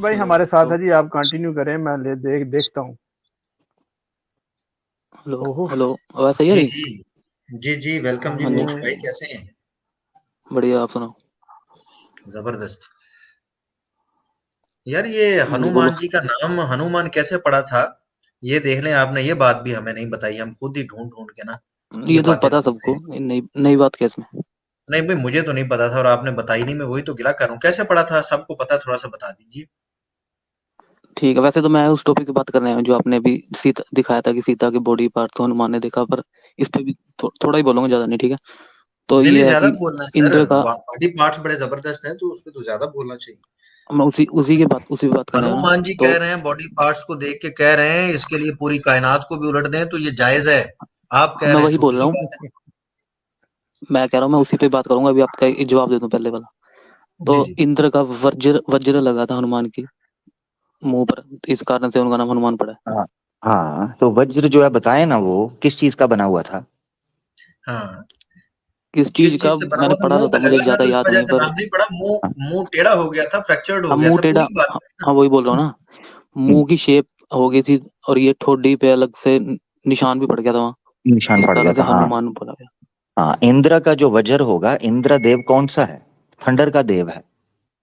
भाई हमारे साथ है जी, आप कंटिन्यू करें, मैं देखता हूँ। हेलो ओहो हेलो, आवाज सही है जी रही? जी जी जी, वेलकम जी हाँ जी, मोक्ष भाई, कैसे हैं? बढ़िया। आप सुनाओ। जबरदस्त। यार ये जी बोलो। हनुमान जी का नाम हनुमान कैसे पड़ा था, ये देख लें। आपने ये बात भी हमें नहीं बताई, हम खुद ही ढूंढ ढूंढ के ना ये ये तो बातें पता ढूंढते सबको, हैं। ये नई नई बात क्या इसमें? नहीं भाई, मुझे तो नहीं पता था और आपने बताई नहीं, मैं वही तो गिला कर रहा हूँ। कैसे पड़ा था, सबको पता, थोड़ा सा बता दीजिए। ठीक है, वैसे तो मैं उस टॉपिक की बात कर रहा हूँ जो आपने अभी सीता दिखाया था कि सीता के बॉडी पार्ट तो हनुमान ने देखा, पर इस पे भी थोड़ा ही बोलूंगा, ज्यादा नहीं, ठीक है? तो नहीं नहीं, ये है ज्यादा कि बोलना है सर, इंद्र का, बॉडी पार्ट्स बड़े जबरदस्त हैं तो उस पे तो ज्यादा बोलना चाहिए। मैं उसी की बात कर रहा हूँ ना। हनुमान जी तो कह रहे हैं, बॉडी पार्ट्स को देख के कह रहे हैं इसके लिए पूरी कायनात को भी उलट दें तो ये जायज है। आप कह मैं रहे हैं वही बोल छोटी रहा सी हूँ, बात है। मैं कह रहा हूँ मैं उसी पे बात करूंगा। अभी आपका एक जवाब दे दूं पहले वाला। तो जी जी। इंद्र का वज्र वज्र लगा था हनुमान के मुंह पर, इस कारण से उनका नाम हनुमान पड़ा है। हाँ हाँ, तो वज्र जो है बताए ना, वो किस चीज का बना हुआ था? हाँ, किस चीज किस चीज का से बना मैंने हुआ था? पढ़ा मुंह तो पे था, मुझे लगा था ज्यादा तो इस याद वजह नहीं, से पर नाम नहीं पड़ा। मुंह हाँ मुंह टेढ़ा हो गया था, फ्रैक्चर्ड हो अब गया मुंह था, टेढ़ा, पूरी बात हाँ करें ना। हाँ, वही बोल रहा हूँ ना। हम्म, मुंह की शेप हो गई थी, और ये ठोडी पे अलग से निशान भी पड़ गया था वहाँ, निशान इस पड़ गया कारण से था, हाँ। हनुमान बोला गया। हाँ, इंद्र का जो वज्र होगा, इंद्र देव कौन सा है? थंडर का देव है,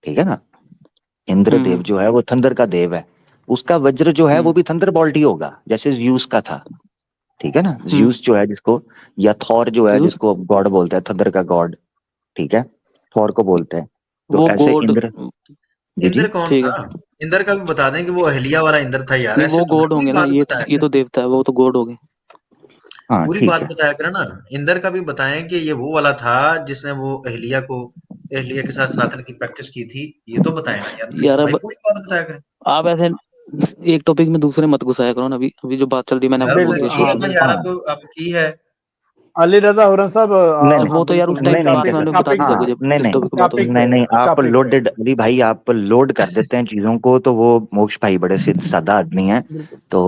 ठीक है ना। इंद्र देव हम्म जो है वो थंडर का देव है। उसका वज्र जो है वो हम्म भी थंडर बोल्ट ही होगा, जैसे ज्यूस का था, ठीक है ना। हम्म। ज्यूस जो है जिसको, या थॉर जो है ज़्यूस, जिसको गॉड बोलते हैं, थंडर का गॉड, ठीक है, थॉर को बोलते हैं। तो वो ऐसे गॉड, इंद्र। जी जी। इंद्र कौन ठीक था? है। इंद्र का भी बता दें कि वो अहिल्या वाला इंद्र था यार, नहीं, ऐसे वो थोड़ी गॉड पूरी होंगे ना, बात बताया ये करें। तो देवता है, वो तो गॉड हो गए। हाँ पूरी ठीक बात है। बताया करें ना। इंद्र का भी बताएं कि ये वो वाला था जिसने वो अहिल्या के साथ सनातन की प्रैक्टिस की थी। ये तो बताया ना यार, यार बिल्कुल भाई, अब पूरी बात बताया करें। आप ऐसे एक टॉपिक में दूसरे मत घुसाया करो ना। अभी अभी जो बात चल रही है मैंने यार आपको वो बोल बिल्कुल दिया की शुरू है हाँ में। ना यार, बिल्कुल। अब की है। अली रजा हुरन साहब, नहीं नहीं वो तो यार हाँ उस बिल्कुल, टाइम नहीं पे नहीं बात फिर, मैंने बता दी टॉपिक था हाँ जब नहीं इस नहीं टॉपिक पे बात हो रही टॉपिक थी। पे नहीं नहीं, आप टॉपिक पे लोडेड, अली भाई आप लोड कर देते हैं चीजों को, तो वो मोक्ष भाई बड़े सीधे सादा आदमी है। बिल्कुल तो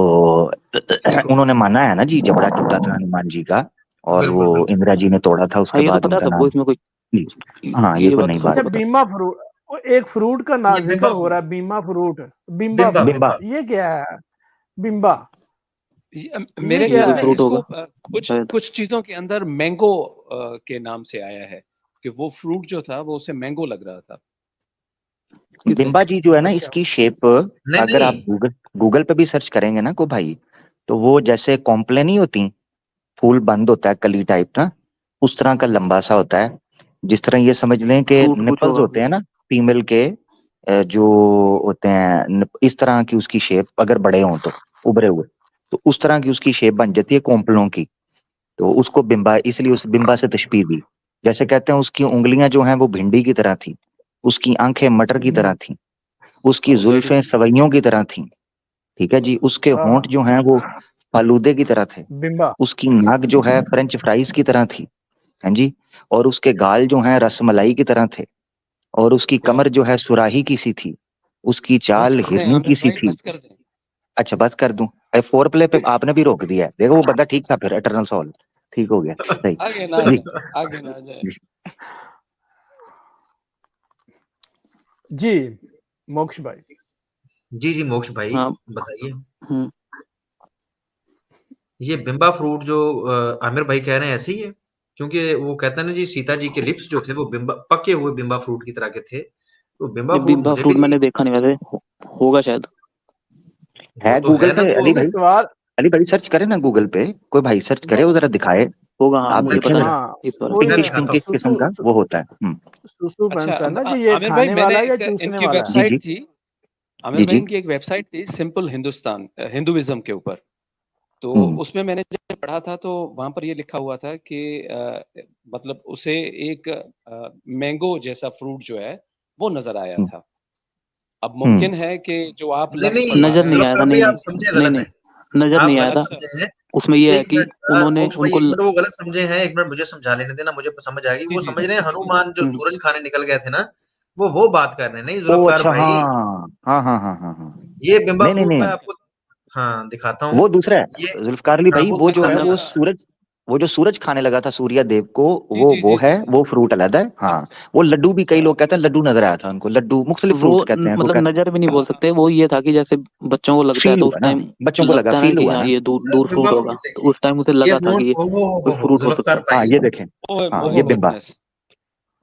उन्होंने माना है ना जी, जबड़ा टूटा था हनुमान जी का, और वो बिल्कुल बिल्कुल। इंदिरा जी ने तोड़ा था, हाँ, उसके ये तो बाद पता है उनका सबको, नाम। इसमें कोई, जी। हाँ, ये ये कोई बात तो नई अच्छा, बात सबको पता है। बीमा फ्रूट, वो एक फ्रूट का ना ये जिक्र बिंबा हो रहा फूड। है, बीमा फ्रूट, बिम्बा बिंबा फ्रूट, बिम्बा। बिंबा। ये क्या है? बिम्बा, ये मेरे ये क्या कोई ख्याल है? में फ्रूट इसको होगा कुछ शायद। कुछ चीजों के अंदर मैंगो के नाम से आया है, कि वो फ्रूट जो था वो उसे मैंगो लग रहा था। किसे? बिम्बा जी जो है ना, अच्छा इसकी शेप, नहीं अगर आप नहीं। गूगल गूगल पे भी सर्च करेंगे ना को भाई, तो वो जैसे कॉम्प्लेन नहीं होती, फूल बंद होता है कली टाइप ना, उस तरह का लंबा सा होता है। जिस तरह ये समझ लें कि फ्रूट कुछ निपल्स होगा। होते हैं ना फीमेल के, जो होते हैं इस तरह की उसकी शेप, अगर बड़े हों तो उभरे हुए, तो उस तरह की उसकी शेप बन जाती है कोम्पलों की। तो उसको बिंबा, इसलिए उस बिंबा से तशबीह दी। जैसे कहते हैं उसकी उंगलियां जो हैं वो भिंडी की तरह थी, उसकी आंखें मटर की तरह थी, उसकी वेरी जुल्फें गुड। सवइयों की तरह थी, ठीक है जी। उसके होंठ हाँ, जो हैं वो फालूदे की तरह थे। बिम्बा, उसकी नाक जो है फ्रेंच फ्राइज की तरह थी, हाँ जी। और उसके गाल जो हैं रसमलाई की तरह थे। और उसकी वाह, कमर जो है सुराही की सी थी। उसकी बस चाल कर दें हिरनी की आमिर सी भाई, थी। बस कर दें। अच्छा बस कर दूं? फोर प्ले पे आपने भी रोक दिया है, देखो वो बंदा ठीक था, फिर इटरनल सॉल ठीक हो गया, सही। आगे ना आ जी जाए, आगे ना आ जाए। जी। जी मोक्ष भाई। जी जी मोक्ष भाई, हाँ। बताइए। हम्म। ये बिंबा फ्रूट जो आमिर भाई कह रहे हैं ऐसे ही है? क्योंकि वो कहता है ना जी, सीता जी के लिप्स जो थे वो बिंबा, पके हुए बिंबा फ्रूट की तरह के थे, तो बिंबा ये फ्रूट बिम्बा मुझे फ्रूट भी मैंने देखा नहीं, वैसे होगा शायद। वो है तो गूगल है ना पे तो। अली ये भाई, सवाल, अली भाई सर्च करे ना गूगल पे, कोई भाई सर्च करे, वो जरा दिखाए, होगा, हाँ, आप मैं मुझे देखें पता है जरा। हाँ इस बारे में। कोई मैं पिंकिश दिखाता हूँ। पिंकिश किस्म का वो होता है। सुसु अच्छा, है ना कि ये आमिर भाई, खाने मैंने वाला है या एक चूसने इनकी वाला है? जी वेबसाइट जी थी, आमिर जी भाई जी। इनकी एक वेबसाइट थी, सिंपल हिंदुस्तान, हिंदुइज्म के ऊपर। तो हम्म उसमें मैंने जब पढ़ा था तो वहां पर ये लिखा हुआ था कि मतलब उसे एक मैंगो जैसा फ्रूट जो है वो नजर आया हम्म था। अब हम्म। मुमकिन है कि जो आप नहीं लफ्ज नहीं, पढ़वा नजर रहे नहीं हैं। आया था, जुल्फ़िकार भाई नहीं आप नहीं, समझे नहीं गलत नहीं, हैं। नजर आप नहीं आया गलत था। समझे हैं। उसमें ये है एक कि मिनट, उन्होंने मोक्ष भाई उनको एक मिनट, वो गलत समझे हैं, एक मिनट मुझे समझा लेने देना, मुझे समझ आएगी। जी वो जी समझ जी रहे हैं जी। हनुमान जो हम्म, सूरज खाने निकल गए थे ना, वो बात कर रहे हैं। नहीं ओ जुल्फ़िकार अच्छा, हाँ भाई, हाँ हाँ हाँ हाँ हाँ। ये बिंबा नहीं नहीं फ्रूट मैं नहीं, आपको हाँ दिखाता हूँ। वो दूसरा ये है जुल्फकार अली हाँ भाई, वो वो जो दूसरा है ना वो बिंबा। ना, सूरज, वो जो सूरज खाने लगा था सूर्य देव को, जी वो जी वो जी है, जी वो फ्रूट अलग है। हाँ, वो लड्डू भी कई लोग कहते हैं लड्डू नजर आया था उनको, लड्डू मुख्तलिफ वो फ्रूट्स कहते हैं, कोई मतलब कहते नजर भी नहीं बोल सकते, वो ये था कि जैसे बच्चों को लगता है फील तो हुआ उस ना, टाइम बच्चों को लगा, लगता है ना फील कि हुआ हाँ ना। ये दूर सर दूर बिंबा फ्रूट होगा, फ्रूट तो देखिए, उस टाइम उसे ये लगा था कि ये कोई हो फ्रूट हो सकता जुल्फकार है। हाँ भाई, ये देखें, ओए हाँ माय ये बिंबा, गुडनेस,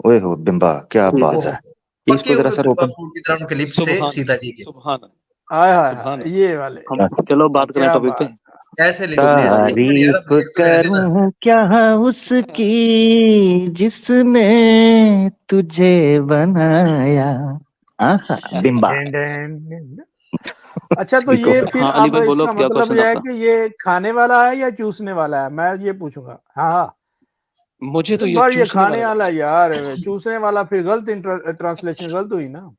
ओए हो बिंबा, क्या जी बात ओहो है। पके इसको जरा हुए सर बिंबा ओपन, फ्रूट की तरह उनके लिप्स थे सुभान सीता जी के। सुभान हाय हाय सुभान हाय, ये वाले हम चलो बात करें क्या टॉपिक पे। बात। ऐसे तो लिप्स थे बिंबा ऐसे, के एक मिनट यार, अब तारीफ देख तो रहने देना। करूं क्या उसकी जिसने तुझे बनाया। आहा बिंबा। Dane Dane Dane. अच्छा तो इसको ये फिर हाँ अली अब भाई बोलो, इसका अब क्या मतलब क्वेश्चन ये है आपका? कि ये खाने वाला है या चूसने वाला है, मैं ये पूछूंगा। हाँ हाँ, मुझे तो ये बट ये चूसने खाने वाला लग वाला रहा है यार, चूसने वाला फिर गलत ट्रांसलेशन गलत हुई ना।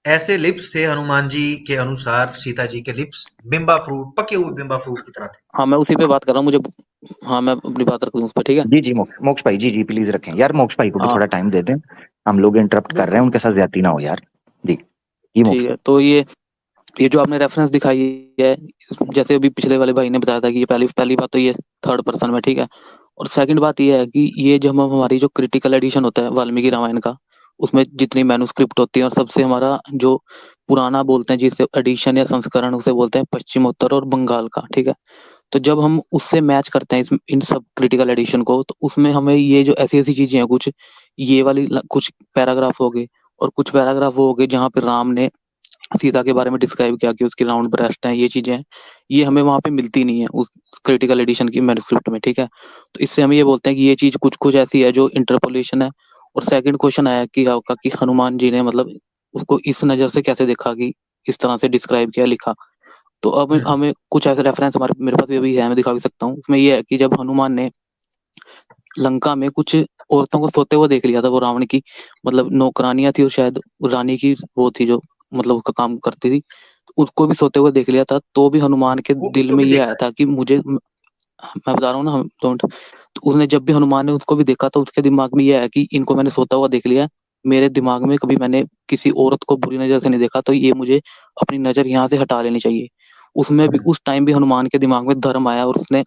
ऐसे लिप्स थे हनुमान जी के अनुसार, सीता जी के लिप्स बिंबा फ्रूट, पके हुए बिंबा फ्रूट की तरह थे। हाँ मैं उसी पे बात कर रहा हूँ, मुझे हाँ मैं अपनी बात रख दूँ उस पर, ठीक है। जी जी मोक्ष मोक्ष भाई, जी जी प्लीज रखें यार, मोक्ष भाई को भी हाँ थोड़ा टाइम दे दें, हम लोग इंटरप्ट कर रहे हैं, बिल्कुल उनके साथ ज्यादती ना हो यार। जी मोक्ष ठीक है। भाई। तो ये जो आपने रेफरेंस दिखाई है, जैसे अभी पिछले वाले भाई ने बताया था कि ये पहली पहली बात तो ये थर्ड पर्सन में, ठीक है। और सेकंड बात ये है कि ये जब हम हमारी जो क्रिटिकल एडिशन होता है वाल्मीकि रामायण का, उसमें जितनी मैन्युस्क्रिप्ट होती है, और सबसे हमारा जो पुराना बोलते हैं जिसे एडिशन या संस्करण उसे बोलते हैं पश्चिमोत्तर और बंगाल का, ठीक है। तो जब हम उससे मैच करते हैं इन सब क्रिटिकल एडिशन को, तो उसमें हमें ये जो ऐसी ऐसी चीजें हैं, कुछ ये वाली कुछ पैराग्राफ हो गए, और कुछ पैराग्राफ वो हो गए जहाँ पे राम ने सीता के बारे में डिस्क्राइब किया कि उसकी राउंड ब्रेस्ट है, ये चीजें हैं, ये हमें वहां पे मिलती नहीं है उस क्रिटिकल एडिशन की मैन्युस्क्रिप्ट में, ठीक है। तो इससे हम ये बोलते हैं कि ये चीज कुछ कुछ ऐसी है जो इंटरपोलेशन है। और सेकंड क्वेश्चन आया कि आपका कि हनुमान जी ने मतलब उसको इस नजर से कैसे देखा, कि इस तरह से डिस्क्राइब किया, लिखा। तो अब हमें कुछ ऐसे रेफरेंस हमारे मेरे पास भी अभी है, मैं दिखा भी सकता हूँ। उसमें ये है कि जब हनुमान ने लंका में कुछ औरतों को सोते हुए देख लिया था, वो रावण की मतलब नौकरानियां थी, और शायद रानी की वो थी जो मतलब उसका काम करती थी, तो उसको भी सोते हुए देख लिया था। तो भी हनुमान के वो दिल उसको में भी ये देखा आया है। था कि मुझे, मैं बता रहा हूँ ना, हम डोंट। तो उसने जब भी हनुमान ने उसको भी देखा, तो उसके दिमाग में ये है कि इनको मैंने सोता हुआ देख लिया है, मेरे दिमाग में कभी मैंने किसी औरत को बुरी नजर से नहीं देखा, तो ये मुझे अपनी नजर यहाँ से हटा लेनी चाहिए। उसमें भी उस टाइम भी हनुमान के दिमाग में धर्म आया, और उसने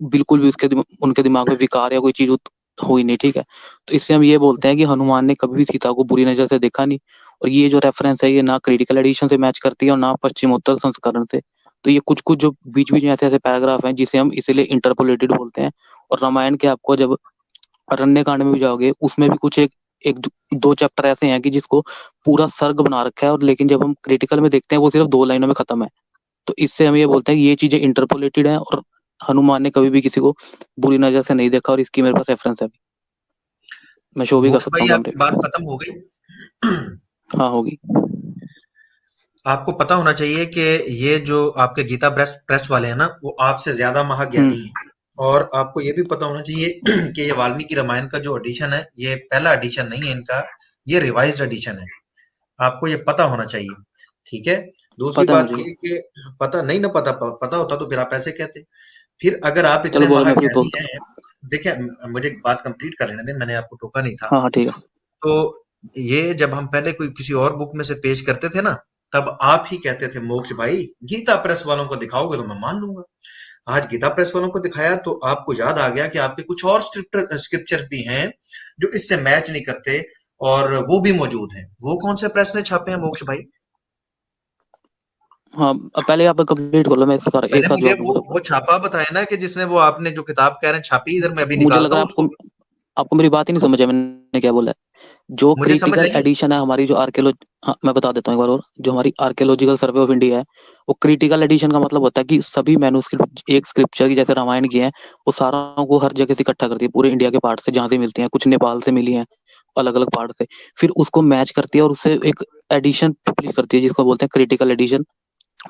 बिल्कुल भी उनके दिमाग में विकार या कोई चीज हुई नहीं, ठीक है। तो इससे हम ये बोलते हैं कि हनुमान ने कभी भी सीता को बुरी नजर से देखा नहीं। और ये जो रेफरेंस है, ये ना क्रिटिकल एडिशन से मैच करती है और ना पश्चिमोत्तर संस्करण से। तो ये कुछ कुछ जो बीच बीच में ऐसे ऐसे पैराग्राफ हैं जिसे हम इसीलिए इंटरपोलेटेड बोलते हैं। और रामायण के आपको जब अरण्य कांड में भी जाओगे, उसमें भी कुछ एक एक दो चैप्टर ऐसे हैं कि जिसको पूरा सर्ग बना रखा है, और लेकिन जब हम क्रिटिकल में देखते हैं वो सिर्फ 2 लाइनों में खत्म है। तो इससे हम ये बोलते हैं कि ये चीजें इंटरपोलेटेड है, और हनुमान ने कभी भी किसी को बुरी नजर से नहीं देखा, और इसकी मेरे पास रेफरेंस है अभी। मैं शो भी कर मोक्ष सकता भाई हूँ कैमरे आपकी बात पे। खत्म हो गई। हाँ होगी। आपको पता होना चाहिए कि ये जो आपके गीता प्रेस वाले हैं ना, वो आपसे ज्यादा महाज्ञानी हम्म। हैं। और आपको ये भी पता होना चाहिए कि ये वाल्मीकि रामायण का जो एडिशन है, ये पहला एडिशन नहीं है इनका, ये रिवाइज्ड एडिशन है। आपको ये पता होना चाहिए, ठीक है। दूसरी पता है बात मुझे। ये कि पता नहीं ना, पता होता तो फिर आप ऐसे कहते। फिर अगर आप चलो इतने बोलो, मैं फिर महाज्ञानी बोलता हूँ। हैं, देखिए मुझे एक बात कंप्लीट कर लेने दें, मैंने आपको टोका नहीं था। हाँ हाँ ठीक है। तो ये जब हम पहले कोई किसी और बुक में से पेश करते थे ना, तब आप ही कहते थे मोक्ष भाई गीता प्रेस वालों को दिखाओगे तो मैं मान लूंगा। आज गीता प्रेस वालों को दिखाया तो आपको याद आ गया कि आपके कुछ और स्क्रिप्चर्स भी हैं जो इससे मैच नहीं करते, और वो भी मौजूद हैं। वो कौन से प्रेस ने छापे हैं मोक्ष भाई? हाँ अब पहले आप कंप्लीट कर लो, मैं एक मैंने साथ मुझे जवाब दूंगा सबका। वो छापा बताया ना, कि जिसने वो आपने जो किताब कह रहे हैं छापी, इधर मैं अभी मुझे लग निकालता रहा हूँ है उसको। आपको आपको मेरी बात ही नहीं समझ है, मैंने क्या बोला है। जो मुझे समझ क्रिटिकल आई है। एडिशन है हमारी, जो आर्कियोलॉजी, हाँ मैं बता देता हूँ एक बार और। जो हमारी आर्कियोलॉजिकल सर्वे ऑफ इंडिया है, वो क्रिटिकल एडिशन का मतलब होता है कि सभी मैन्युस्क्रिप्ट एक स्क्रिप्चर की, जैसे रामायण की है, वो सारा को हर जगह से इकट्ठा करती है, पूरे इंडिया के पार्ट से जहाँ से मिलती है, कुछ नेपाल से मिली है, अलग अलग पार्ट से। फिर उसको मैच करती है और उससे एक एडिशन पब्लिश करती है, जिसको बोलते हैं क्रिटिकल एडिशन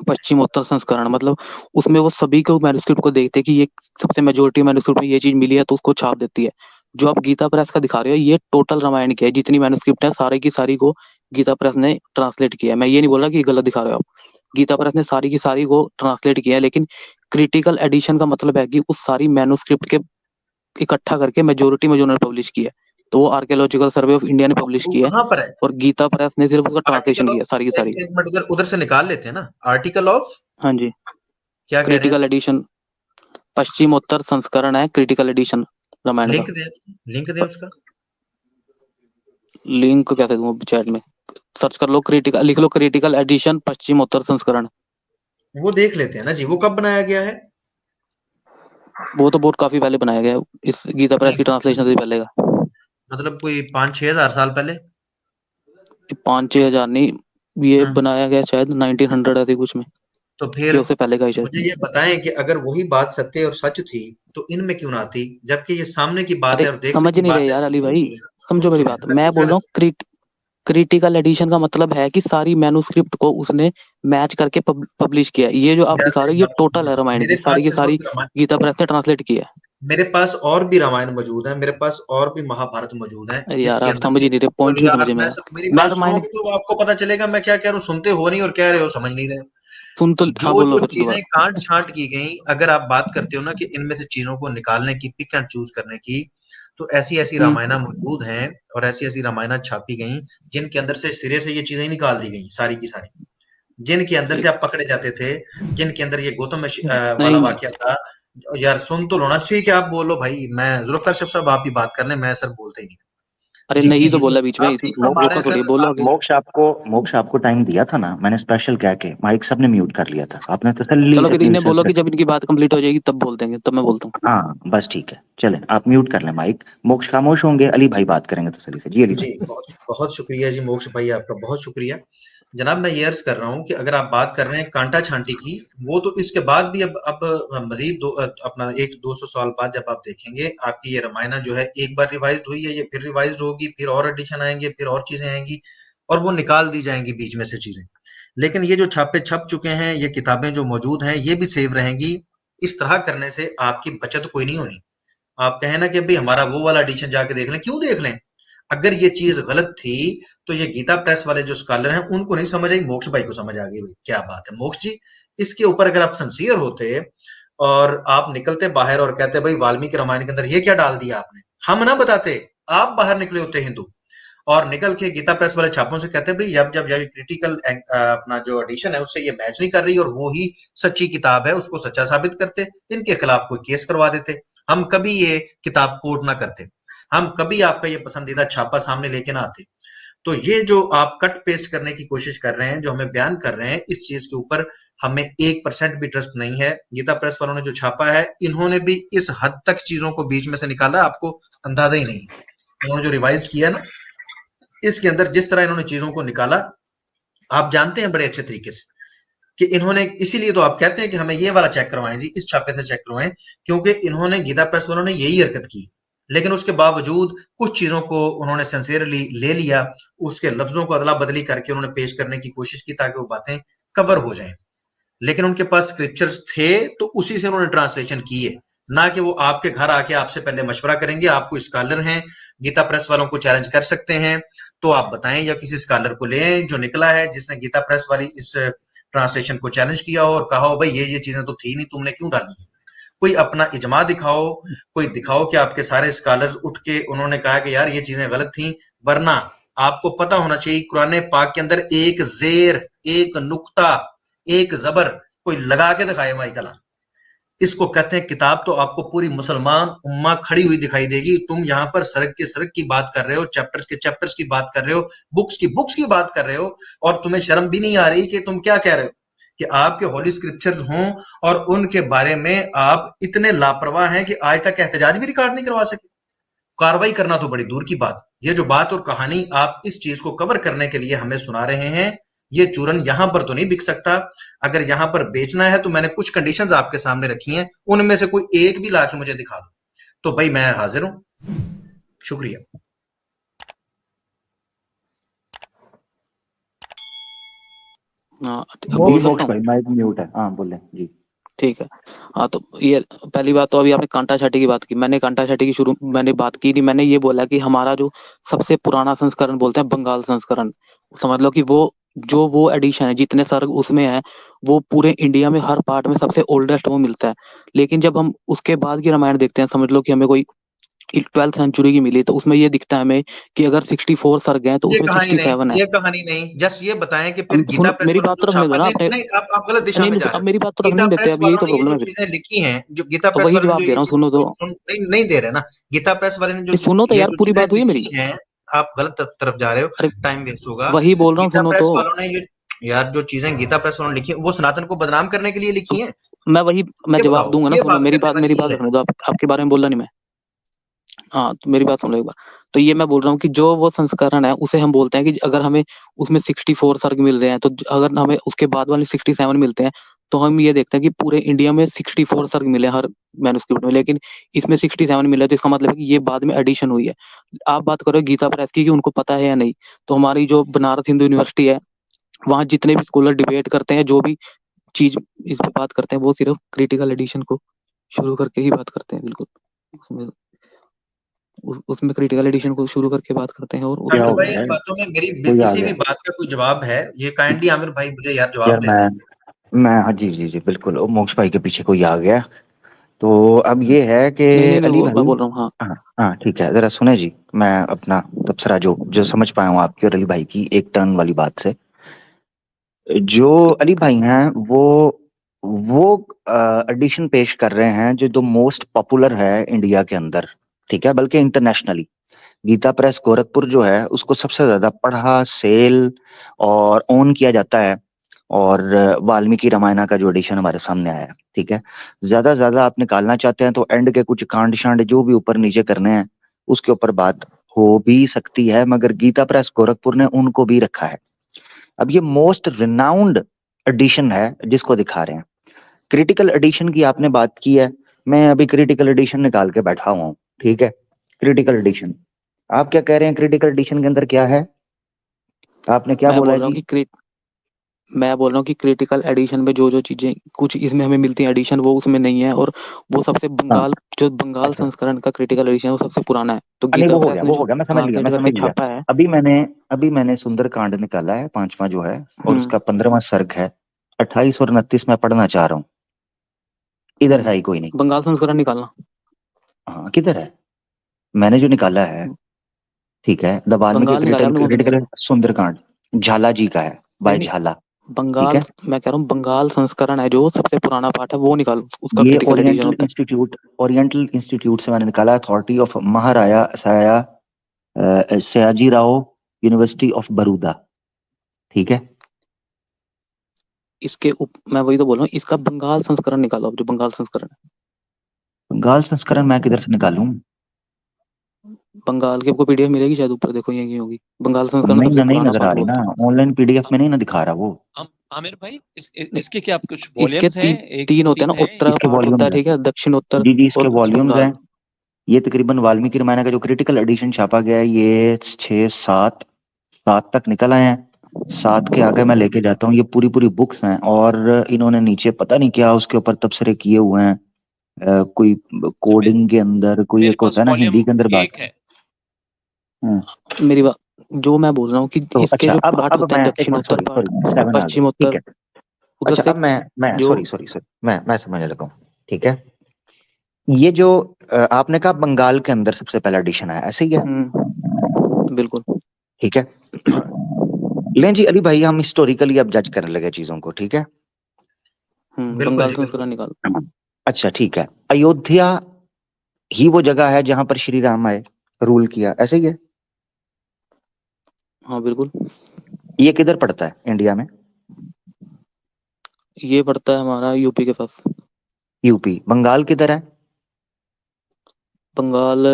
पश्चिमोत्तर संस्करण। मतलब उसमें वो सभी को मैन्युस्क्रिप्ट को देखते हैं कि ये सबसे मेजोरिटी मैन्युस्क्रिप्ट में ये चीज मिली है, तो उसको छाप देती है। जो आप गीता प्रेस का दिखा रहे हो, ये टोटल रामायण की है, जितनी मैन्युस्क्रिप्ट है सारी की सारी को गीता प्रेस ने ट्रांसलेट किया है। मैं ये नहीं बोल रहा कि गलत दिखा रहे हो आप, गीता प्रेस ने सारी की सारी को ट्रांसलेट किया है। लेकिन क्रिटिकल एडिशन का मतलब है कि उस सारी मैन्युस्क्रिप्ट के इकट्ठा करके मेजोरिटी में जो उन्होंने पब्लिश किया है, तो वो आर्कियोलॉजिकल सर्वे ऑफ इंडिया ने पब्लिश वो किया है। कहाँ पर है? और गीता प्रेस ने सिर्फ उसका आर्टिकल ट्रांसलेशन ऑफ, किया सारी की सारी। एक मिनट उधर उधर से निकाल लेते हैं ना, आर्टिकल ऑफ हाँ जी। क्या कह रहे हैं क्रिटिकल आप? एडिशन पश्चिमोत्तर संस्करण है, क्रिटिकल एडिशन रामायण का। लिंक दे उसका। लिंक कैसे दूं चैट में? सर्च कर लो, क्रिटिकल लिख लो, क्रिटिकल एडिशन पश्चिमोत्तर संस्करण। वो देख लेते हैं ना जी, वो कब बनाया गया है? वो तो बहुत काफी पहले बनाया गया है, इस गीता प्रेस की ट्रांसलेशन से पहले का। मतलब कोई 5-6 हजार साल पहले? 5-6 हजार नहीं, ये हाँ। बनाया गया शायद 1900 ऐसे कुछ में, तो या फिर उससे पहले का ही शायद। मुझे ये बताएं कि अगर वही बात सत्य और सच थी तो इनमें क्यों ना आती, जबकि ये सामने की बात अरे है और देखने समझ की नहीं बात रहे है। यार अली भाई, समझो सुन मेरी तो बात। लें, मैं बोल रहा हूँ क्रिटिकल एडिशन का मतलब है कि सारी मैन्युस्क्रिप्ट को उसने मैच करके पब्लिश किया है। ये जो आप यार दिखा मेरी रहे हो ये बात टोटल सुनो, है रामायण मेरे की पास इस सारी वक्त रामायण, गीता प्रेस ने ट्रांसलेट की है। मेरे पास और भी रामायण मौजूद है, मेरे पास और भी महाभारत मौजूद है, अरे यार जिसके आप अंदर समझ से ही नहीं रहे, पॉइंट नहीं यार समझे मैं मेरा। मेरी मैं बात रामायण सुनोगे तो आपको पता चलेगा मैं क्या कह रहा हूँ। सुनते हो नहीं और कह रहे हो, समझ नहीं रहे हो। सुन तो, हाँ जो बोलो जो फिर चीजें दोबारा। काट छांट की गई, अगर आप बात करते हो ना कि इनमें से चीजों को निकालने की, पिक एंड चूज करने की, तो ऐसी ऐसी रामायण मौजूद हैं और ऐसी ऐसी रामायण छापी गई जिनके अंदर से सिरे से ये चीजें निकाल दी गई सारी की सारी, जिनके अंदर से आप पकड़े जाते थे, जिनके अंदर ये गौतम वाला नहीं वाक्य था। यार सुन तो लो ना, ठीक है आप बोलो भाई, मैं जुल्फकार साहब आप ही बात कर लें, मैं सर बोलते ही नहीं। अरे जी नहीं तो कीजिए बोला सर, बीच में, आप ठीक फरमा रहे रोका हैं थोड़ी, सर, बोलो आप। आगे। मोक्ष आपको टाइम दिया था ना, मैंने स्पेशल कह के माइक सबने म्यूट कर लिया था, आपने तसल्ली चलो से फिर अपनी इन्हें बोलो कि रिसर्च। जब इनकी बात कंप्लीट हो जाएगी तब बोल देंगे, तब मैं बोलता हूँ। हाँ बस ठीक है, चले आप म्यूट कर लें माइक, मोक्ष खामोश होंगे, अली भाई बात करेंगे तसल्ली से। जी अली जी भाई। बहुत बहुत शुक्रिया जी मोक्ष भाई, आपका बहुत शुक्रिया। जनाब मैं ये अर्ज कर रहा हूँ कि अगर आप बात कर रहे हैं कांटा छांटी की, वो तो इसके बाद भी अब मजीद अपना 100-200 साल बाद जब आप देखेंगे, आपकी ये रामायण जो है एक बार रिवाइज हुई है, ये फिर रिवाइज होगी, फिर और एडिशन आएंगे, फिर और चीजें आएंगी और वो निकाल दी जाएंगी बीच में से चीजें। लेकिन ये जो छापे छप चुके हैं, ये किताबें जो मौजूद हैं, ये भी सेव रहेंगी। इस तरह करने से आपकी बचत कोई नहीं होनी। आप कहें ना कि भाई हमारा वो वाला एडिशन जाके देख लें, क्यों देख लें? अगर ये चीज गलत थी तो ये गीता प्रेस वाले जो स्कॉलर हैं उनको नहीं समझ आई, मोक्ष भाई को समझ आ गई। भाई क्या बात है मोक्ष जी, इसके ऊपर अगर आप सिंसियर होते और आप निकलते बाहर और कहते भाई वाल्मीकि रामायण के अंदर ये क्या डाल दिया आपने, हम ना बताते, आप बाहर निकले होते हिंदू और निकल के गीता प्रेस वाले छापों से कहते भाई जब जब जब क्रिटिकल अपना जो एडिशन है उससे ये मैच नहीं कर रही और वो ही सच्ची किताब है, उसको सच्चा साबित करते, इनके खिलाफ कोई केस करवा देते, हम कभी ये किताब कोट ना करते, हम कभी आपका ये पसंदीदा छापा सामने लेके ना आते। तो ये जो आप कट पेस्ट करने की कोशिश कर रहे हैं, जो हमें बयान कर रहे हैं, इस चीज के ऊपर हमें 1% भी ट्रस्ट नहीं है। गीता प्रेस वालों ने जो छापा है, इन्होंने भी इस हद तक चीजों को बीच में से निकाला, आपको अंदाजा ही नहीं। इन्होंने जो रिवाइज किया ना, इसके अंदर जिस तरह इन्होंने चीजों को निकाला, आप जानते हैं बड़े अच्छे तरीके से कि इन्होंने, इसीलिए तो आप कहते हैं कि हमें ये वाला चेक करवाएं जी, इस छापे से चेक करवाएं, क्योंकि इन्होंने गीता प्रेस वालों ने यही हरकत की। लेकिन उसके बावजूद कुछ चीजों को उन्होंने सिंसियरली ले लिया, उसके लफ्जों को अदला बदली करके उन्होंने पेश करने की कोशिश की ताकि वो बातें कवर हो जाएं। लेकिन उनके पास स्क्रिप्चर्स थे तो उसी से उन्होंने ट्रांसलेशन की है, ना कि वो आपके घर आके आपसे पहले मशवरा करेंगे। आपको स्कॉलर हैं, गीता प्रेस वालों को चैलेंज कर सकते हैं, तो आप बताएं या किसी स्कॉलर को ले जो निकला है, जिसने गीता प्रेस वाली इस ट्रांसलेशन को चैलेंज किया हो और कहा हो भाई ये चीजें तो थी नहीं, तुमने क्यों डाली है। कोई अपना इजमा दिखाओ, कोई दिखाओ कि आपके सारे स्कॉलर्स उठ के उन्होंने कहा कि यार ये चीजें गलत थी। वरना आपको पता होना चाहिए कुरान पाक के अंदर एक जेर, एक नुक्ता, एक जबर कोई लगा के दिखाए माई कला, इसको कहते हैं किताब। तो आपको पूरी मुसलमान उम्मा खड़ी हुई दिखाई देगी। तुम यहाँ पर सड़क के सड़क की बात कर रहे हो, चैप्टर्स के चैप्टर्स की बात कर रहे हो, बुक्स की बात कर रहे हो, और तुम्हें शर्म भी नहीं आ रही कि तुम क्या कह रहे हो कि आपके होली स्क्रिप्चर्स हों और उनके बारे में आप इतने लापरवाह हैं कि आज तक एहतजाज भी रिकॉर्ड नहीं करवा सके। कार्रवाई करना तो बड़ी दूर की बात, ये जो बात और कहानी आप इस चीज को कवर करने के लिए हमें सुना रहे हैं, ये चूरन यहां पर तो नहीं बिक सकता। अगर यहां पर बेचना है तो मैंने कुछ कंडीशंस आपके सामने रखी हैं, उनमें से कोई एक भी लाके मुझे दिखा दो, तो भाई मैं हाजिर हूं। शुक्रिया। हाँ जी बोल मोक्ष सकता हूँ, भाई माइक म्यूट है, हाँ बोले जी। ठीक है। हाँ तो ये पहली बात तो अभी आपने कांटा छाटी की बात की, मैंने कांटा छाटी की शुरू मैंने बात की नहीं, मैंने ये बोला कि हमारा जो सबसे पुराना संस्करण बोलते हैं बंगाल संस्करण, समझ लो कि वो एडिशन है, जितने सारे उसमें है, वो पूरे इंडिया में हर पार्ट में सबसे ओल्डेस्ट वो मिलता है। लेकिन जब हम उसके बाद की रामायण देखते हैं, समझ लो कि हमें कोई 12th सेंचुरी की मिली, तो उसमें ये दिखता है हमें कि अगर 64 सर्ग हैं तो ये उसमें कहानी 67 नहीं, है। ये कहानी नहीं, जस्ट ये बताएं कि फिर गीता सुनो प्रेस मेरी वालों बात ने तो जो रखने दो छापा, ना नहीं आपने। नहीं, आप गलत दिशा नहीं में नहीं, जा अब रहे हो। मेरी बात तो रखने गीता नहीं देते, प्रेस अब यही वालों तो ने ये प्रॉब्लम जो है फिर। चीजें लिखी हैं, जो गीता तो प्रेस वही वाले ने जवाब जो दे ये रहा हूँ, चीजें सुनो तो। नहीं नहीं दे रहे ना, गीता प्रेस वाले ने जो सुनो तो ये यार, जो पूरी चीजें बात हुई है लिखी मेरी। हैं, आप गलत तरफ जा रहे हो, अरे टाइम वेस्ट होगा। वही बोल रहा हूँ, गीता सुनो प्रेस तो। वालों ने ये, यार जो चीजें गीता प्रेस वालों ने लिखी हैं, वो सनातन को बदनाम करने के लिए लिखी हैं। मैं ये जवाब बताओ, दूंगा ना, ये सुनो बात करने मेरी वाली बात ये है। रखने दो, आपके बारे में बोला नहीं मैं। हाँ तो मेरी बात सुन लो एक बार। तो ये मैं बोल रहा हूँ कि जो वो संस्करण है उसे हम बोलते हैं कि अगर हमें उसमें 64 सर्ग मिल रहे हैं, तो अगर हमें उसके बाद वाले 67 मिलते हैं, तो हम ये देखते हैं कि पूरे इंडिया में 64 सर्ग मिले हर मैन्युस्क्रिप्ट में, लेकिन इसमें 67 मिले, तो इसका मतलब है कि ये बाद में एडिशन हुई है। आप बात करो गीता प्रेस की कि उनको पता है या नहीं, तो हमारी जो बनारस हिंदू यूनिवर्सिटी है, वहाँ जितने भी स्कॉलर डिबेट करते हैं, जो भी चीज इस पे बात करते हैं, वो सिर्फ क्रिटिकल एडिशन को शुरू करके ही बात करते हैं। बिल्कुल उसमें उसमें क्रिटिकल एडिशन को शुरू करके बात करते हैं, और क्या आमिर हो उसको भाई, गया इन है? बातों में मेरी कोई आ किसी भी गया बात का कोई जवाब है, ये काइंडली आमिर भाई मुझे यार जवाब यार? दे दें। मैं हाँ जी जी जी बिल्कुल, वो मोक्ष भाई के पीछे कोई आ गया। तो अब ये है कि नहीं नहीं नहीं, अली वो मैं भाई, बोल रहा हूँ। हाँ हाँ हाँ ठीक है, जरा सुने जी। मैं अपना तबसरा जो जो समझ पाया हूँ आपकी और अली भाई की एक टर्न वाली बात से, जो अली भाई हैं वो एडिशन पेश कर रहे हैं जो द मोस्ट पॉपुलर है इंडिया के अंदर, ठीक है, बल्कि इंटरनेशनली। गीता प्रेस गोरखपुर जो है उसको सबसे ज्यादा पढ़ा, सेल और ओन किया जाता है। और वाल्मीकि रामायणा का जो एडिशन हमारे सामने आया है, ठीक है, ज्यादा ज्यादा आप निकालना चाहते हैं तो एंड के कुछ कांड शांड जो भी ऊपर नीचे करने हैं उसके ऊपर बात हो भी सकती है, मगर गीता प्रेस गोरखपुर ने उनको भी रखा है। अब ये मोस्ट रिनाउंड एडिशन है जिसको दिखा रहे हैं। क्रिटिकल एडिशन की आपने बात की है, मैं अभी क्रिटिकल एडिशन निकाल के बैठा हुआ हूँ, ठीक है। क्रिटिकल एडिशन, आप क्या कह रहे हैं? क्रिटिकल एडिशन के अंदर क्या है? आपने क्या मैं बोला बोल है रहा हूँ जी? कि मैं बोल रहा हूँ कि क्रिटिकल एडिशन में जो जो चीजें कुछ इसमें हमें मिलती हैं एडिशन, वो उसमें नहीं है, और वो सबसे हाँ बंगाल अच्छा, संस्करण का क्रिटिकल एडिशन है, वो सबसे पुराना है। तो नहीं गीता प्रेस ने वो जो हो गया, मैं समझ लिया, ट्रांसलेट मैं करके समझ लिया। छापा है। अभी मैंने सुंदरकांड निकाला है, पांचवा जो है, और हम्म उसका 15वां सर्ग है। 28 और 29 में पढ़ना चाह रहा हूँ। इधर है ही कोई नहीं। बंगाल संस्करण निकालना। हाँ किधर है? मैंने जो निकाला है, ठीक है, द वाल्मीकि बंगाल निकाला क्रिटिकल आपने, कौन सा क्रिटिकल निकाला? सुंदरकांड, झाला जी का है, नहीं बाय नहीं, झाला, ठीक बंगाल, है। मैं कह रहा हूँ बंगाल संस्करण है जो सबसे पुराना पार्ट है, वो निकालो, उसका ये क्रिटिकल एडिशन होता है। ओरिएंटल इंस्टीट्यूट से मैंने निकाला, अथॉरिटी ऑफ महाराया साया सयाजी राव, यूनिवर्सिटी ऑफ बड़ौदा, ठीक है। मैं वही तो बोल रहा हूँ, इसका बंगाल संस्करण निकालो, अब जो बंगाल संस्करण है। बंगाल संस्करण मैं किधर से निकालूं? बंगाल की आपको पीडीएफ मिलेगी शायद, ऊपर देखो, यहीं होगी। बंगाल संस्करण नहीं सबसे ना, नहीं पुराना नजर आ पार्ट रही ना, बोलता हूँ। ऑनलाइन पीडीएफ में नहीं ना दिखा रहा वो। आमिर भाई, नहीं, इसके क्या कुछ इसके वॉल्यूम्स हैं? एक तीन दो होते हैं तीन ना, हैं उत्तरा इसके पार्ट होता है, वॉल्यूम्स हैं ठीक है, दक्षिण उत्तर जी जी, इसके और वॉल्यूम्स हैं। बंगाल। ये तकरीबन वाल्मीकि रामायण का जो क्रिटिकल एडिशन छापा गया है, ये 6 7 तक निकल आए हैं। 7 के आगे मैं लेके जाता हूँ, ये पूरी पूरी बुक्स हैं, और इन्होंने नीचे पता नहीं क्या उसके ऊपर तबसरे किए हुए हैं। कोई अच्छा, कोडिंग के अंदर कोई मेरे एक पास होता है ना, वॉल्यूम हिंदी के अंदर बात। एक है। हम्म, मेरी बात, जो मैं बोल रहा हूँ कि तो इसके अच्छा, जो अब पार्ट अब होते मैं हैं, एक दक्षिण मिनट, उत्तर सॉरी पार्ट, सॉरी, 7 आ गए, पश्चिम ठीक उत्तर, है। उधर अच्छा से अब मैं जो सॉरी मैं समझने लगा हूँ, ठीक है। ये जो आपने कहा बंगाल के अंदर सबसे पहला एडिशन है, ऐसे ही है, बिल्कुल। ठीक है। लें जी अली भाई, हम हिस्टोरिकली अब जज करने लगे चीजों को, ठीक है। बिल्कुल बंगाल जी, बिल्कुल। संस्करण निकालो। अच्छा ठीक है, अयोध्या ही वो जगह है जहां पर श्री राम आए, रूल किया, ऐसे ही है। हाँ बिल्कुल। ये किधर पड़ता है इंडिया में? ये पड़ता है हमारा यूपी के पास। यूपी। बंगाल किधर है? बंगाल,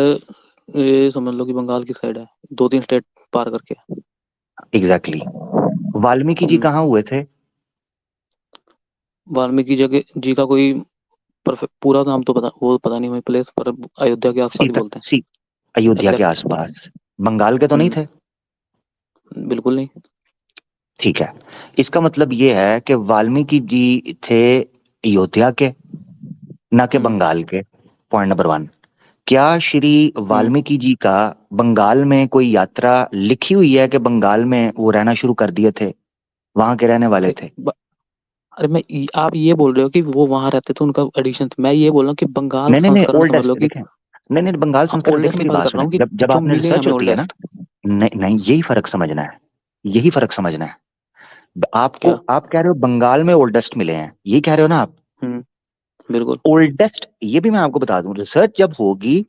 ये समझ लो कि बंगाल की साइड है, 2-3 स्टेट पार करके। Exactly exactly. वाल्मीकि जी हम्म, कहाँ हुए थे? वाल्मीकि जगह जी का कोई परफेक्ट पूरा नाम तो पता नहीं मुझे प्लेस, पर अयोध्या के आसपास ही सीता बोलते हैं। सी अयोध्या के एग्जैक्ट। आसपास। बंगाल के तो नहीं थे? बिल्कुल नहीं। ठीक है, इसका मतलब ये है कि वाल्मीकि जी थे अयोध्या के, ना कि हम्म बंगाल के। पॉइंट नंबर 1, क्या श्री हम्म वाल्मीकि जी का बंगाल में कोई यात्रा लिखी हुई है कि बंगाल में वो रहना शुरू कर दिए थे, वहां के रहने वाले अरे थे? अरे आप ये बोल रहे हो कि वो वहां रहते थे, उनका एडिशन, मैं ये बोल रहा हूँ कि बंगाल नहीं नहीं नहीं, संस्करण ओल्ड समझ लो कि देखें, नहीं बंगाल संस्करण, देखिए ओल्डेस्ट की मेरी बात बात कर रहा सुने, हूँ कि जब जो आपने मिले रिसर्च हमें होती है ना, ओल्डेस्ट। नहीं यही फर्क समझना है, यही फर्क समझना है। आपको, क्या? आप कह रहे हो बंगाल में ओल्डेस्ट मिले हैं, ये कह रहे हो ना आप? बिल्कुल। ओल्डेस्ट, ये भी मैं आपको बता दूं, रिसर्च जब होगी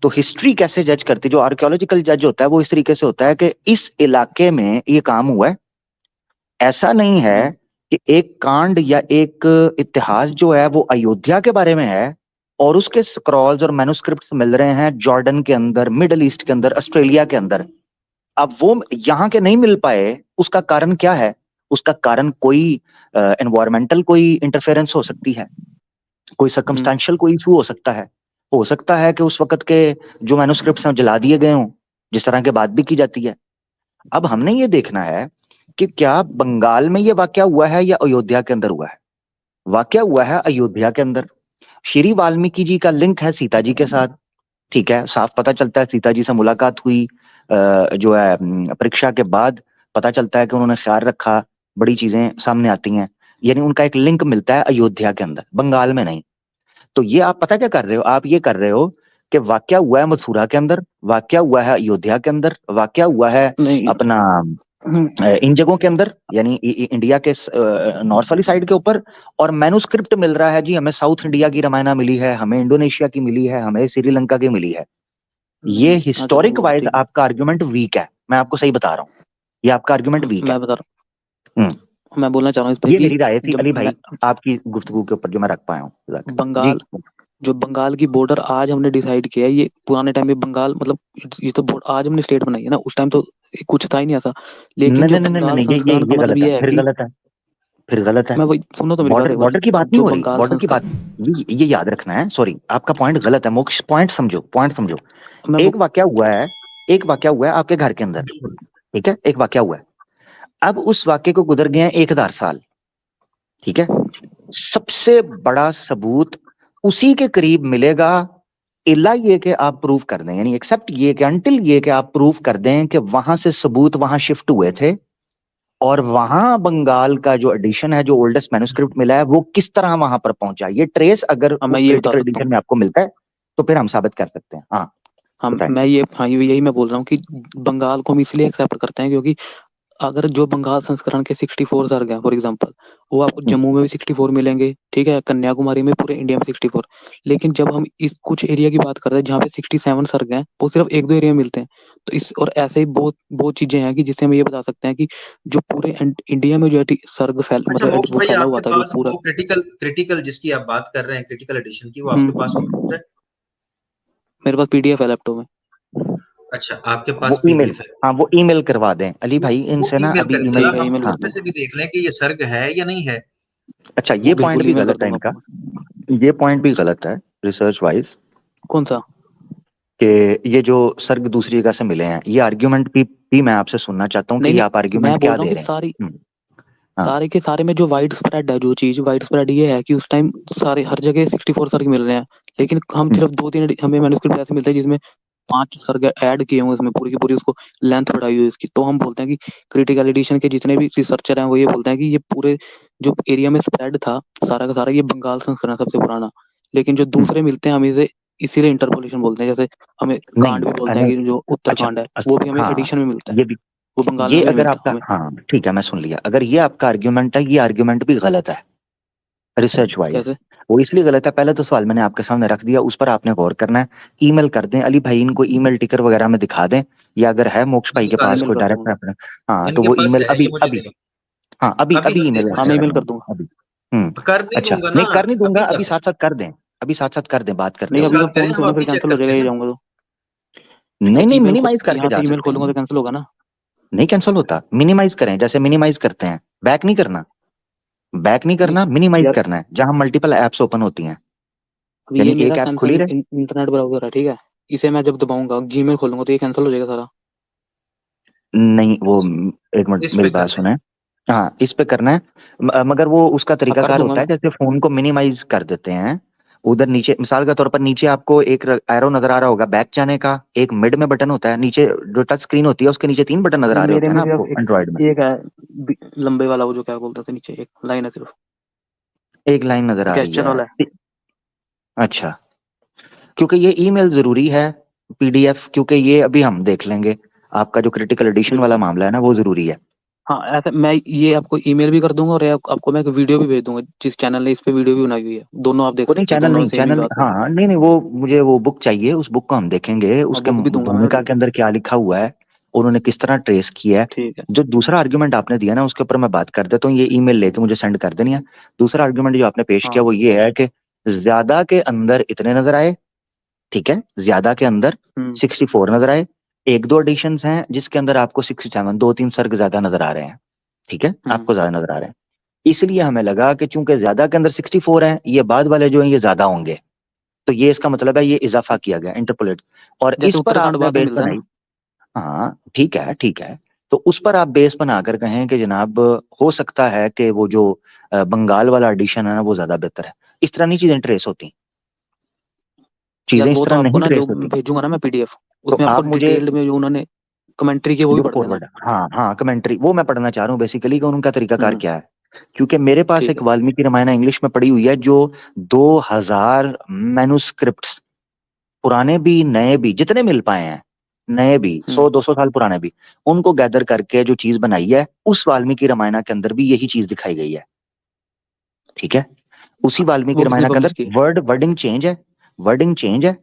तो हिस्ट्री कैसे जज करती, जो आर्कियोलॉजिकल जज होता है वो इस तरीके से होता है कि इस इलाके में ये काम हुआ है। ऐसा नहीं है कि एक कांड या एक इतिहास जो है वो अयोध्या के बारे में है और उसके स्क्रॉल्स और मैन्युस्क्रिप्ट्स मिल रहे हैं जॉर्डन के अंदर, मिडल ईस्ट के अंदर, ऑस्ट्रेलिया के अंदर। अब वो यहाँ के नहीं मिल पाए, उसका कारण क्या है? उसका कारण कोई एनवायरमेंटल कोई इंटरफेरेंस हो सकती है, कोई सर्कमस्टेंशियल कोई इशू हो सकता है कि उस वक्त के जो मैन्युस्क्रिप्ट्स हैं जला दिए गए हों, जिस तरह की बात भी की जाती है। अब हमने ये देखना है कि क्या बंगाल में ये वाकया हुआ है या अयोध्या के अंदर हुआ है। वाकया हुआ है अयोध्या के अंदर। श्री वाल्मीकि जी का लिंक है सीता जी के साथ, ठीक है, साफ पता चलता है सीता जी से मुलाकात हुई, जो है परीक्षा के बाद पता चलता है कि उन्होंने ख्याल रखा, बड़ी चीजें सामने आती हैं, यानी उनका एक लिंक मिलता है अयोध्या के अंदर, बंगाल में नहीं। तो ये आप पता क्या कर रहे हो, आप ये कर रहे हो कि वाकया हुआ है मथुरा के अंदर, वाकया हुआ है अयोध्या के अंदर, वाकया हुआ है नहीं। अपना इन जगहों के अंदर, यानी इंडिया के नॉर्थ वाली साइड के ऊपर, और मैन्युस्क्रिप्ट मिल रहा है जी हमें साउथ इंडिया की रामायण मिली है, हमें इंडोनेशिया की मिली है, हमें श्रीलंका की मिली है। ये हिस्टोरिक वाइज आपका आर्गुमेंट वीक है, मैं आपको सही बता रहा हूँ, ये आपका आर्गुमेंट वीक है। मैं बता रहा हूँ, मैं बोलना चाह रहा हूँ इस पे ये कि मेरी राय थी अली भाई, मैं आपकी गुफ्तगू के ऊपर जो मैं रख पाया हूँ। बंगाल, जो बंगाल की बॉर्डर आज हमने डिसाइड किया है, ये पुराने टाइम में बंगाल मतलब ये तो आज हमने स्टेट बनाई है ना, उस टाइम तो कुछ था ही नहीं ऐसा। लेकिन जो बंगाल संस्करण का मतलब ये है कि फिर गलत है। मैं वही सुनो तो मेरी बात एक बार। बॉर्डर की बात नहीं जो हो रही, बंगाल बॉर्डर की बात, ये याद रखना है। सॉरी, आपका पॉइंट गलत है मोक्ष, पॉइंट समझो। एक वाकया हुआ है आपके घर के अंदर, ठीक है, एक वाकया हुआ है। अब उस वाकये को गुजर गए हैं 1000 साल, ठीक है। सबसे बड़ा सबूत उसी के करीब मिलेगा, इला ये कि आप प्रूव कर दें, यानी एक्सेप्ट ये कि अंटिल ये कि आप प्रूव कर दें कि वहां से सबूत वहां शिफ्ट हुए थे, और वहां बंगाल का जो एडिशन है, जो ओल्डेस्ट मैन्युस्क्रिप्ट मिला है, वो किस तरह वहां पर पहुंचा, ये ट्रेस अगर उस क्रिटिकल एडिशन में आपको मिलता है तो फिर हम साबित कर सकते हैं। यही मैं बोल रहा हूँ कि बंगाल को हम इसलिए एक्सेप्ट करते हैं क्योंकि अगर जो बंगाल संस्करण के 64 सर्ग हैं फॉर एग्जांपल, वो आपको जम्मू में भी 64 मिलेंगे, ठीक है, कन्याकुमारी में, पूरे इंडिया में 64। लेकिन जब हम इस कुछ एरिया की बात करते हैं जहाँ पे 67 सर्ग हैं, वो सिर्फ 1-2 एरिया में मिलते हैं। तो इस और ऐसे ही बहुत चीजें हैं कि जिससे हम ये बता सकते हैं कि जो पूरे इंडिया में जो है सर्ग मतलब वो फैला हुआ था जो पूरा क्रिटिकल जिसकी आप बात कर रहे हैं, क्रिटिकल एडिशन की, वो आपके पास मौजूद है? मेरे पास पीडीएफ है लैपटॉप में। अच्छा, आपके पास पीडीएफ है? हाँ, वो ईमेल करवा दें अली भाई इनसे ना, अभी ईमेल उसमें से भी देख लें कि ये सर्ग है या नहीं है। अच्छा, ये पॉइंट भी गलत है इनका, ये पॉइंट भी गलत है रिसर्च वाइज। कौन सा? कि ये जो सर्ग दूसरी जगह से मिले हैं, ये आर्ग्यूमेंट भी मैं आपसे सुनना चाहता हूँ कि ये आप आर्ग्यूमेंट क्या दे रहे हैं। सारे के सारे में जो वाइड स्प्रेड है, जो चीज वाइड स्प्रेड ये है कि उस टाइम सारे हर जगह 64 सर्ग मिल रहे हैं, लेकिन हम सिर्फ 2-3 हमें मैन्युस्क्रिप्ट ऐसे मिलते हैं जिसमें 5 सर्ग ऐड किए हुए इसमें, पूरी की पूरी उसको लेंथ बढ़ाई हुई इसकी। तो हम बोलते हैं कि क्रिटिकल एडिशन के जितने भी रिसर्चर हैं वो ये बोलते हैं कि ये पूरे जो एरिया में स्प्रेड था सारा का सारा, ये बंगाल संस्करण सबसे पुराना। लेकिन जो दूसरे मिलते हैं हम इसे इसीलिए इंटरपोलेशन बोलते हैं, जैसे हमें कांड भी बोलते हैं कि जो उत्तरकांड है वो भी हमें एडिशन में मिलता है, वो बंगाल में अगर आपका, हाँ ठीक है, मैं सुन लिया। अगर ये आपका आर्ग्यूमेंट है, ये आर्ग्यूमेंट भी गलत है रिसर्च वाइज। वो इसलिए गलत है, पहले तो सवाल मैंने आपके सामने रख दिया, उस पर आपने गौर करना है। ईमेल कर दें अली भाई, इनको ईमेल टिकर वगैरह में दिखा दें, या अगर है मोक्ष भाई के पास कोई डायरेक्ट रेफरेंस, हाँ तो वो ईमेल अभी ईमेल कर दूंगा अभी। अच्छा, नहीं कर नहीं दूंगा, अभी साथ साथ कर दें, बात करते हैं। नहीं, अभी फोन खोलूंगा फिर कैंसिल हो जाएगा, ये जाऊंगा तो नहीं मिनिमाइज करके जा सकते हैं। ईमेल खोलूंगा तो कैंसिल होगा ना? नहीं कैंसिल होता, मिनिमाइज करें, जैसे मिनिमाइज करते हैं, बैक नहीं करना, मिनिमाइज करना है, जहां मल्टीपल एप्स ओपन होती हैं। यानी एक ऐप खुली रहे, इंटरनेट ब्राउजर है, ठीक है, इसे मैं जब दबाऊंगा जीमेल खोलूंगा तो ये कैंसिल हो जाएगा सारा? नहीं, वो एक मिनट मेरी बात सुने, हाँ इस पे करना है, मगर वो उसका तरीकाकार होता है, जैसे फोन को मिनिमाइज कर देते हैं, उधर नीचे मिसाल के तौर पर नीचे आपको एक एरो नजर आ रहा होगा बैक जाने का, एक मिड में बटन होता है, नीचे जो टच स्क्रीन होती है उसके नीचे 3 बटन नजर आ रहे होते हैं ना आपको एंड्रॉइड में। एक है लंबे वाला, वो जो क्या बोलते थे, नीचे एक लाइन है, सिर्फ एक लाइन नजर आ रही है। अच्छा, क्योंकि ये ईमेल जरूरी है, पीडीएफ, क्योंकि ये अभी हम देख लेंगे, आपका जो क्रिटिकल एडिशन वाला बिल्कुल। मामला है ना वो जरूरी है। हाँ, ऐसा मैं ये आपको ईमेल भी कर दूंगा और आपको मैं एक वीडियो भी भेज दूंगा, जिस चैनल ने इस पे वीडियो भी बनाई हुई है, दोनों आप देख वो नहीं, सकते हैं, चैनल दोनों नहीं, में सेम ही चैनल बात है। हाँ नहीं नहीं, वो मुझे वो बुक चाहिए, उस बुक को हम देखेंगे, मैं उसके बुक भी दूंगा मैं, भूमिका के अंदर क्या लिखा हुआ है, उन्होंने किस तरह ट्रेस किया है। ठीक है। जो दूसरा आर्ग्यूमेंट आपने दिया ना उसके ऊपर मैं बात कर देता हूँ, ये ईमेल लेके मुझे सेंड कर देनी है। दूसरा आर्ग्यूमेंट जो आपने पेश किया हाँ। वो ये है कि ज्यादा के अंदर इतने नजर आए, ठीक है, ज्यादा के अंदर 64 नजर आए, एक दो एडिशन हैं जिसके अंदर आपको 67, 2-3 सर्ग ज्यादा नजर आ रहे हैं, ठीक है, आपको ज्यादा नजर आ रहे हैं। इसलिए हमें लगा कि चूंकि ज्यादा के अंदर 64 है, ये बाद वाले जो हैं ये ज्यादा होंगे, तो ये इसका मतलब है ये इजाफा किया गया, इंटरपोलेट, और जैसे इस पर उत्तराखंड आपने बाद में बेस मिलता है बनाई। ना। हाँ ठीक है ठीक है, तो उस पर आप बेस बनाकर कहें कि जनाब हो सकता है कि वो जो बंगाल वाला एडिशन है ना वो ज्यादा बेहतर है। इस तरह नहीं चीजें ट्रेस होती, यार चीजें इस वो तो तरह आपको नहीं ना जो ट्रेस होती। भेजूंगा ना मैं पीडीएफ, तो उसमें आपको आप मुझे डिटेल्ड में जो उन्होंने कमेंट्री की वो भी जो पढ़ लेना। फॉरवर्ड, हाँ हाँ, कमेंट्री वो मैं पढ़ना चाह रहा हूँ बेसिकली कि उनका तरीकाकार हम्म। क्या है, क्योंकि मेरे पास ठीक एक है। वाल्मीकि रामायण इंग्लिश में पड़ी हुई है जो 2000 मैन्युस्क्रिप्ट्स, पुराने भी नए भी जितने मिल पाए हैं, नए भी 100-200 साल पुराने भी, उनको गैदर करके जो चीज बनाई है, उस वाल्मीकि रामायण के अंदर भी यही चीज दिखाई गई है, ठीक है। उसी वाल्मीकि वो किसने रामायण के पब्लिश अंदर की? वर्डिंग चेंज है, वर्डिंग चेंज है,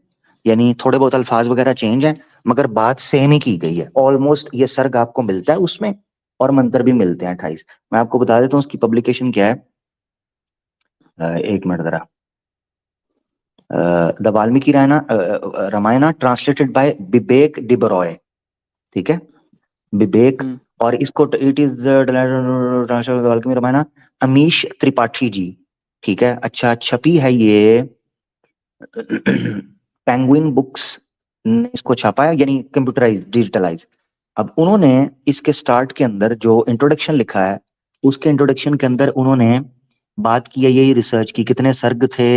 यानी थोड़े बहुत अल्फाज वगैरह चेंज है, मगर बात सेम ही की गई है ऑलमोस्ट। ये सर्ग आपको मिलता है उसमें और मंत्र भी मिलते हैं 28। मैं आपको बता देता हूँ उसकी पब्लिकेशन क्या है, एक मिनट जरा। The Valmiki Ramayana translated by Bibek Debroy, ठीक है, विवेक, और इसको इट इज वाल्मीकि रामायण अमीश त्रिपाठी जी, ठीक है। अच्छा, छपी है ये पेंगुइन बुक्स ने इसको छापा है, यानी कंप्यूटराइज डिजिटलाइज। अब उन्होंने इसके स्टार्ट के अंदर जो इंट्रोडक्शन लिखा है, उसके इंट्रोडक्शन के अंदर उन्होंने बात की है, यही रिसर्च की, कितने सर्ग थे,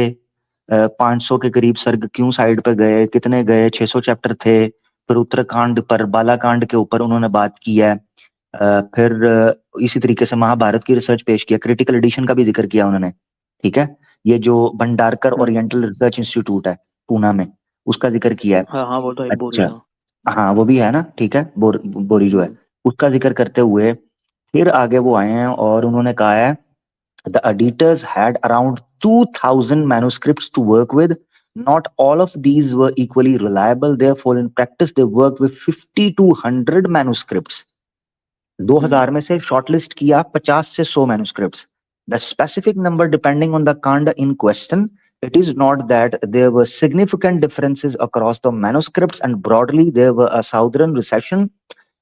500 के करीब सर्ग क्यों साइड पे गए, कितने गए, 600 चैप्टर थे। फिर उत्तराखंड पर, बालाकांड के ऊपर उन्होंने बात की है। फिर इसी तरीके से महाभारत की रिसर्च पेश किया, क्रिटिकल एडिशन का भी जिक्र किया उन्होंने, ठीक है। ये जो भंडारकर ओरिएंटल रिसर्च इंस्टीट्यूट है पूना में, उसका जिक्र किया है। हाँ हाँ, वो तो है बोरी। अच्छा, हाँ। हाँ वो भी है ना, ठीक है, बोरी जो है उसका जिक्र करते हुए फिर आगे वो आए हैं और उन्होंने कहा है the editors had around 2000 manuscripts to work with. Not all of these were equally reliable, therefore in practice they worked with 50 to 100 manuscripts. 2000 में से शॉर्टलिस्ट किया 50 से 100 manuscripts. The specific number depending on the kanda in question. It is not that there were significant differences across the manuscripts, and broadly there were a southern recension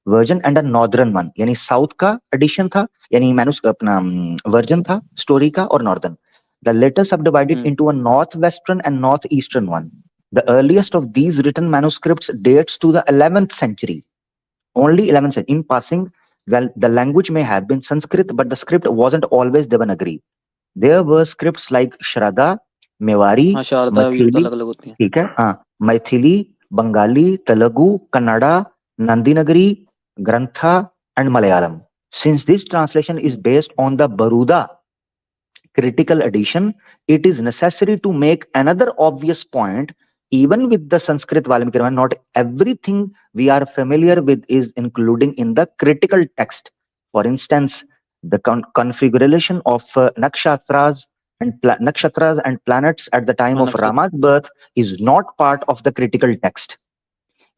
version and a northern one, यानी south का edition था, यानी मैनुस अपना version था story का, और northern. The latter subdivided into a north western and north eastern one. The earliest of these written manuscripts dates to the 11th century, only 11th century. In passing, well, the language may have been Sanskrit, but the script wasn't always Devanagari. There were scripts like Shraddha, Mewari, हाँ, शारदा भी Maithili, अलग अलग होती है। ठीक है, हाँ, Maithili, Bengali, Telugu, Kannada, Nandinagari, Grantha, and Malayalam. Since this translation is based on the Baruda critical edition, it is necessary to make another obvious point. Even with the Sanskrit Valmiki Ramayana, not everything we are familiar with is including in the critical text. For instance, the configuration of nakshatras and planets at the time of Rama's birth is not part of the critical text.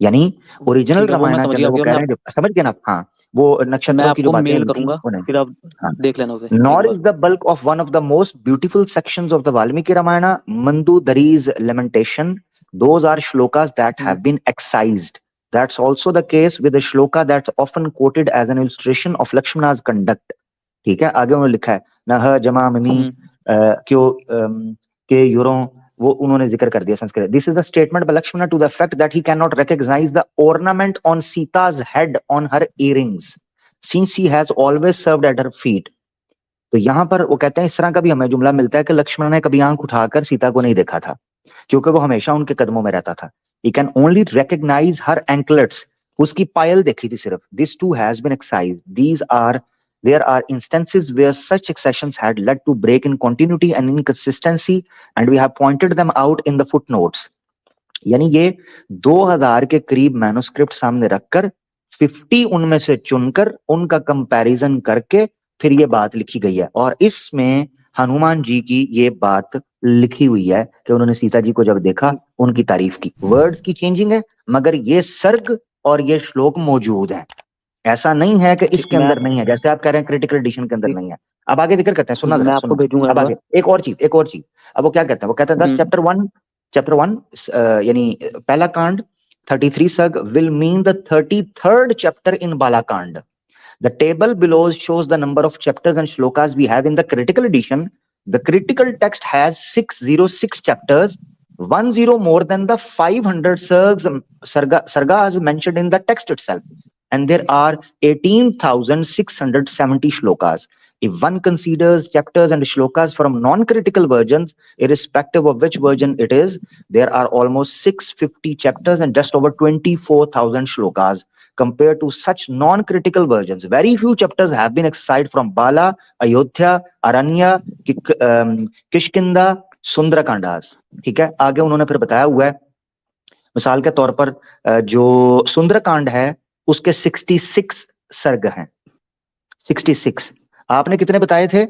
यानी original ठीक है, वो मैं रामायण के समझ अंदर गया वो अभी, कह रहे हैं, समझ गए ना आप, हाँ, वो मैं नक्षत्रों की जो आपको बातें मेल लिखी करूंगा, उन्हें, फिर आप हाँ। देख लेना उसे एक Nor bar. is the bulk of one of the most beautiful sections of the Valmiki Ramayana, Mandudari's lamentation. Those are shlokas that have been excised. That's also the case with the shloka that's often quoted as an illustration of Lakshmana's conduct. ठीक है, आगे उन्होंने लिखा है नह जमा mummy क्यों के यूरो, वो उन्होंने जिक्र कर दिया Sanskrit. This is the statement by Lakshman to the effect that he can not recognise the ornament on Sita's head on her earrings since he has always served at her feet. तो यहाँ पर वो कहते हैं इस तरह का भी हमें जुमला मिलता है कि लक्ष्मण ने कभी आंख उठाकर सीता को नहीं देखा था, क्योंकि वो हमेशा उनके कदमों में रहता था। He can only recognize her anklets. उसकी पायल देखी थी सिर्फ। This too has been excised. There are instances where such accessions had led to break in continuity and inconsistency, and we have pointed them out in the footnotes. यानी ये 2000 के करीब manuscript सामने रखकर 50 उनमें से चुनकर उनका कंपैरिजन करके फिर ये बात लिखी गई है। और इसमें हनुमान जी की ये बात लिखी हुई है कि उन्होंने सीता जी को जब देखा उनकी तारीफ की। वर्ड्स की चेंजिंग है मगर ये सर्ग और ये श्लोक मौजूद है। ऐसा नहीं है कि इसके अंदर नहीं है, जैसे आप कह रहे हैं क्रिटिकल एडिशन के अंदर नहीं है। अब आगे जिक्र करते हैं, सुनना मैं जरा, आपको सुनना। भेजूंगा अब आगे एक और चीज। अब वो क्या कहते हैं, वो कहते हैं दस चैप्टर वन यानी पहला कांड 33 सर्ग will mean the 33rd chapter in Balakand. The table below shows the number of chapters and shlokas we have in the critical edition. The critical text has 606 chapters, 10 more than the 500 sargas mentioned in the text itself. And there are 18,670 shlokas. If one considers chapters and shlokas from non-critical versions, irrespective of which version it is, there are almost 650 chapters and just over 24,000 shlokas. Compared to such non-critical versions, very few chapters have been excised from Bala, Ayodhya, Aranya, Kishkinda, Sundrakandas. ठीक है, आगे उन्होंने फिर बताया हुआ है, मिसाल के तौर पर जो सुंदरकांड है उसके 66 सर्ग हैं। 66 आपने कितने बताए थे?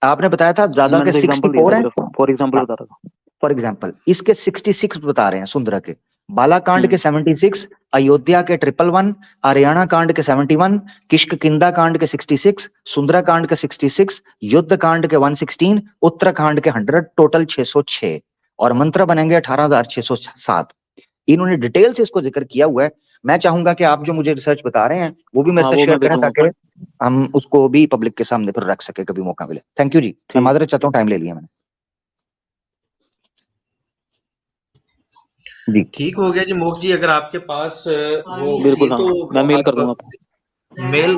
आपने बताया था ज्यादा के 64 हैं फॉर एग्जांपल बता रहा था। फॉर एग्जांपल इसके 66 बता रहे हैं सुंदर के, बालाकांड के 76, अयोध्या के 111, हरियाणा कांड के 71, किष्किंधा कांड के 66, सुंदरा कांड के 66, युद्ध कांड के 116, उत्तराखंड के 100, टोटल 606 और मंत्र बनेंगे 18,607। इन्होंने डिटेल से इसको जिक्र किया हुआ है। मैं चाहूंगा कि आप जो मुझे रिसर्च बता रहे हैं वो भी मेरे साथ शेयर करें ताकि हम उसको भी पब्लिक के सामने फिर रख सके कभी मौका मिले। थैंक यू जी, मैं माजरत चाहता हूँ, टाइम ले लिया मैंने जी। ठीक हो गया जी मोक्ष जी, अगर आपके पास वो बिल्कुल थी तो मैं मेल कर दूंगा आपको।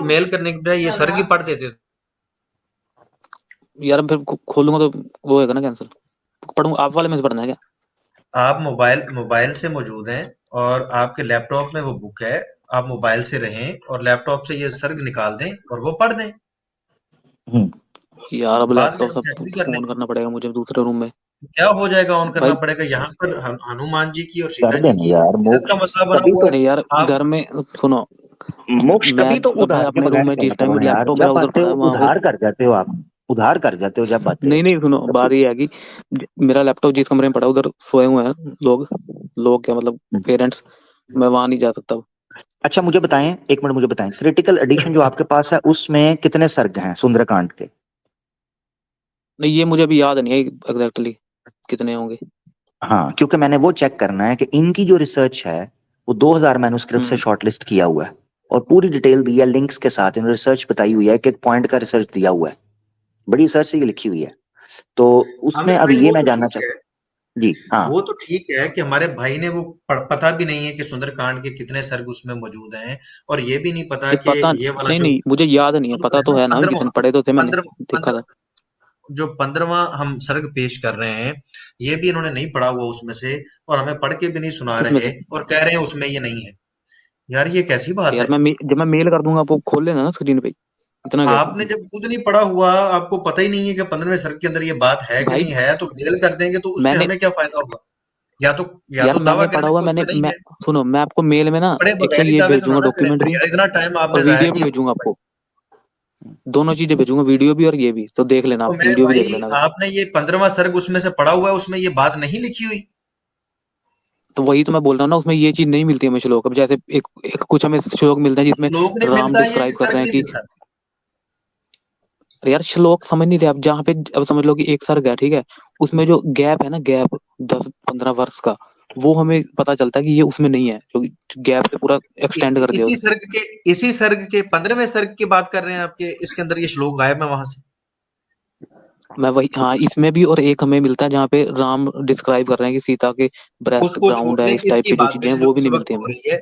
मेल करने के बजाय ये सर की पढ़ देते यार फिर खोलूंगा तो वो होगा ना कैंसिल। पढ़ूंगा, आप वाले में से पढ़ना है क्या? आप मोबाइल से मौजूद हैं और आपके लैपटॉप में वो बुक है, आप मोबाइल से रहें और लैपटॉप से ये सर्ग निकाल दें और वो पढ़ दें। यार अब बाद में लैपटॉप हम सब चेक भी कर ऑन लेंगे। करना पड़ेगा मुझे दूसरे रूम में। क्या हो जाएगा, ऑन करना भाई पड़ेगा। यहाँ पर हनुमान जी की और सीता कर जी देना की यार इज्जत मोक्ष, का मसला बना तभी हुआ तो है। नहीं यार, आप घर में सुनो, मोक्ष मैं तभी तो उधार के अपने रूम बगैर में से जिस मत टाइम करो यार, लैपटॉप जब ब्राउजर बातें पड़ा है वहां पे। उधार कर जाते हो आप, उधार कर जाते हो जब बातें। नहीं सुनो, बात ये है कि मेरा लैपटॉप जिस कमरे में पड़ा उधर सोए हुए हैं लोग क्या मतलब पेरेंट्स, मैं वहां नहीं जा सकता। अच्छा मुझे बताएं, एक मिनट मुझे बताएं, क्रिटिकल एडिशन जो आपके पास है उसमें कितने सर्ग हैं सुंदरकांड के? नहीं ये मुझे अभी याद नहीं है एग्जैक्टली कितने होंगे। हाँ, क्योंकि मैंने वो चेक करना है कि इनकी जो रिसर्च है वो 2000 मैन्युस्क्रिप्ट से शॉर्टलिस्ट किया हुआ है और पूरी डिटेल दी है लिंक्स के साथ। इन्होंने रिसर्च बताई हुई है कि एक पॉइंट का रिसर्च दिया हुआ है, बड़ी रिसर्च से ये लिखी हुई है। तो उसमें आमिर अभी भाई ये वो मैं तो जानना ठीक है, चाहता जी। हाँ वो तो ठीक है कि हमारे भाई ने वो पता भी नहीं है कि सुंदरकांड के कितने सर्ग उसमें मौजूद हैं और ये भी नहीं पता कि पता ये वाला नहीं जो नहीं मुझे याद नहीं है, पता तो है ना जितने पढ़े तो थे मैंने देखा था। जो 15वां हम सर्ग पेश कर रहे हैं ये भी इन्होंने नहीं पढ़ा हुआ उसमें से और हमें पढ़ के भी नहीं सुना रहे और कह रहे हैं उसमें ये नहीं है। यार ये कैसी बात यार है? जब मैं मेल कर दूंगा आपको खोल लेना ना स्क्रीन पे, इतना क्या। आपने जब खुद नहीं पढ़ा हुआ, आपको पता ही नहीं है कि 15वें सर्ग के अंदर ये बात है कि भाई नहीं है, तो मेल कर देंगे तो उससे मैंने हमें क्या फायदा होगा? या यार तो दावा मैंने कर पढ़ा दें हुआ, कि उसमें नहीं मैं है। सुनो मैं आपको मेल में ना पढ़े एक तो बगैर ही ये दावे तो भेजूंगा ना करें डॉक्यूमेंट भी यार, इतना टाइम और आपने जाया वीडियो भी किया भेजूंगा भाई। आपको, दोनों चीजें भेजूंगा, वीडियो भी और ये भी, तो देख लेना तो आप, मेरे वीडियो भी देख भाई लेना अगर। आपने ये 15वां सर्ग उसमें से पढ़ा हुआ है, उसमें ये बात नहीं लिखी हुई। तो वही तो मैं बोल रहा हूँ ना, उसमें ये चीज नहीं मिलती हमें श्लोक। अब जैसे एक कुछ हमें श्लोक मिलते हैं जिसमें श्लोक नहीं राम मिलता है, ये डिस्क्राइब कर सर्ग रहे हैं नहीं कि मिलता। यार श्लोक समझ नहीं रहे आप, जहाँ पे अब समझ लो कि एक सर्ग है ठीक है, उसमें जो गैप है ना, गैप 10-15 वर्ष का, वो हमें पता चलता है कि ये उसमें नहीं है, जो गैप से पूरा एक्सटेंड कर दिया उसने। इसी सर्ग के 15वें सर्ग की बात कर रहे हैं आपके, इसके अंदर ये श्लोक गायब है वहां से। मैं वही, हाँ इसमें भी, और एक हमें मिलता है जहाँ पे राम डिस्क्राइब कर रहे हैं कि सीता के ब्रेस्ट उसको छोड़ ग्राउंड है, दें, इस टाइप इसकी की जो बात चीजें हैं करें जो वो भी इस नहीं वक्त मिलती हो हमें। रही है।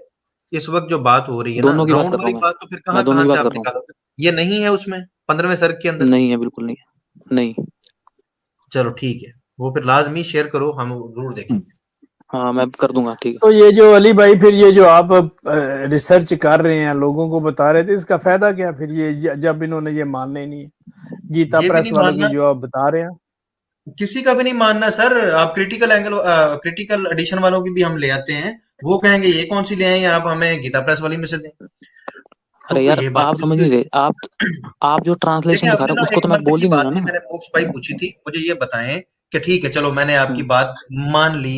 इस वक्त जो बात हो रही है ना, दोनों की बात ग्राउंड कर रहा वाली हूँ बात, तो फिर मैं कहाँ दोनों कहाँ की से बात कर आप रहा हूँ। निकालोगे? ये नहीं है उसमें 15वें सर्ग के अंदर। नहीं है, बिल्कुल नहीं है, नहीं। चलो ठीक है, वो फिर लाजमी शेयर करो, हम जरूर देखेंगे। हाँ मैं कर दूंगा, ठीक है। तो ये जो अली भाई, फिर ये जो आप रिसर्च कर रहे हैं, लोगों को बता रहे थे, इसका फायदा क्या फिर, ये जब इन्होंने ये मानना ही नहीं है, गीता ये भी प्रेस नहीं वालों मानना, की जो आप बता रहे हैं। किसी का भी नहीं मानना सर। आप क्रिटिकल एडिशन वालों की भी हम ले आते हैं, वो कहेंगे ये कौन सी ले आए हैं आप, हमें गीता प्रेस वाली में से दें। अरे तो यार ये बात आप समझ नहीं बिल्कुल। रहे, आप जो देखिए ट्रांसलेशन दिखा आपने रहे ना हो उसको एक तो मैं मंथ बोल की ही नहीं बात रहा थी, ना। मैंने मोक्ष भाई पूछी थी, मुझे ये बताएं कि ठीक है चलो मैंने आपकी हम्म, बात मान ली,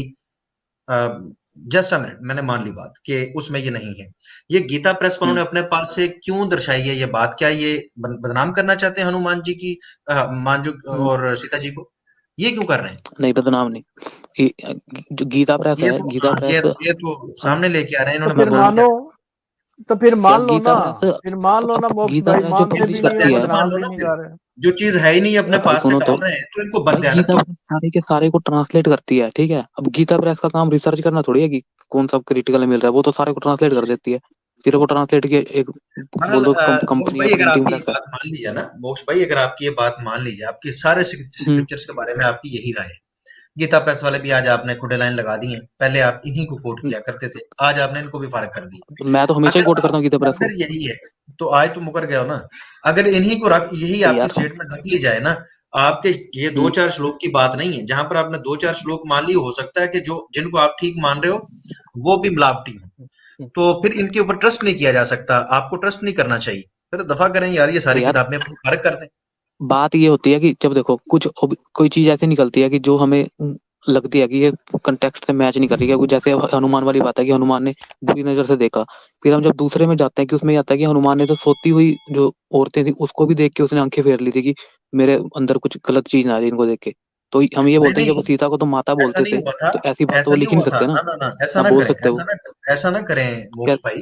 जस्ट अ मिनट, मैंने मान ली बात कि उसमें ये नहीं है। ये गीता प्रेस वालों ने हम्म। अपने पास से क्यों दर्शाई है ये बात? क्या ये बदनाम करना चाहते हैं हनुमान जी की, मांजू हम्म। और सीता जी को? ये क्यों कर रहे हैं? नहीं, बदनाम नहीं। जो गीता प्रेस ये है, तो गीता हाँ, प्रेस। ये तो हाँ, सामने लेके आ रहे हैं, तो इन्होंने फिर बदनाम मानो, किया। तो फिर यार मान लो ना, गीता प्रेस, फिर मान लो ना मोक्ष गीता भाई, प्रेस जो मानते भी पब्लिश नहीं करते हो, करती हैं है। तो मान बदनाम लो भी ना नहीं फिर। कर रहे। जो चीज है ही नहीं अपने भाई पास से सुनो तो, डाल रहे हैं, तो इनको भाई बदयानत गीता करो। प्रेस सारे के सारे को ट्रांसलेट करती है, ठीक है। अब गीता प्रेस का काम रिसर्च करना थोड़ी है कि कौन सा क्रिटिकल मिल रहा है, वो तो सारे को ट्रांसलेट कर देती है। सिर्फ वो ट्रांसलेट की एक हाँ, बोल दो मोक्ष कंपनी है, भाई अगर प्रिंटिंग आपकी ये प्रेस है। बात मान ली जाए ना, मोक्ष भाई अगर आपकी ये बात मान ली जाए, आपकी सारे हम्म। स्क्रिप्चर्स के बारे में आपकी यही राय है, गीता प्रेस वाले भी आज आपने खुदे लाइन लगा दी है, पहले आप इन्हीं को कोट किया करते थे, आज आपने इनको भी फारग कर दिया। मैं तो हमेशा ही अगर कोट करता हूँ गीता प्रेस को। अगर यही है तो आज तो मुकर गया हो ना। अगर इन्हीं को रख, यही तो आपकी यार। स्टेटमेंट रख ली जाए ना, आपके ये दो हम्म। चार श्लोक की बात नहीं है, जहां पर आपने दो चार श्लोक मान ली, हो सकता है कि जो जिनको आप ठीक मान रहे हो वो भी मिलावटी हो, तो फिर इनके ऊपर ट्रस्ट नहीं किया जा सकता, आपको ट्रस्ट नहीं करना चाहिए। फिर दफा करें यार, ये अरे सारी यार, किताबें अपनी फर्क कर दें। बात ये होती है कि जब देखो कुछ कोई चीज ऐसी निकलती है कि जो हमें लगती है कि ये कंटेक्स्ट से मैच नहीं कर रही है, कुछ जैसे हनुमान वाली बात है कि हनुमान ने बुरी नजर से देखा। फिर हम जब दूसरे में जाते हैं कि उसमें ये आता है कि हनुमान ने तो सोती हुई जो औरतें थी उसको भी देख के उसने आंखें फेर ली थी कि मेरे अंदर कुछ गलत चीज ना आ जाए इनको देख के। तो हम ये नहीं बोलते हैं कि नहीं, जब वो सीता को तो माता ऐसा बोलते नहीं थे, हुआ था, तो ऐसी बात तो ऐसा वो नहीं लिख ही नहीं हुआ था, सकते ना। ना ना ना, ऐसा ना ना बोल करें, सकते वो। ऐसा ना करें मोक्ष क्या? भाई।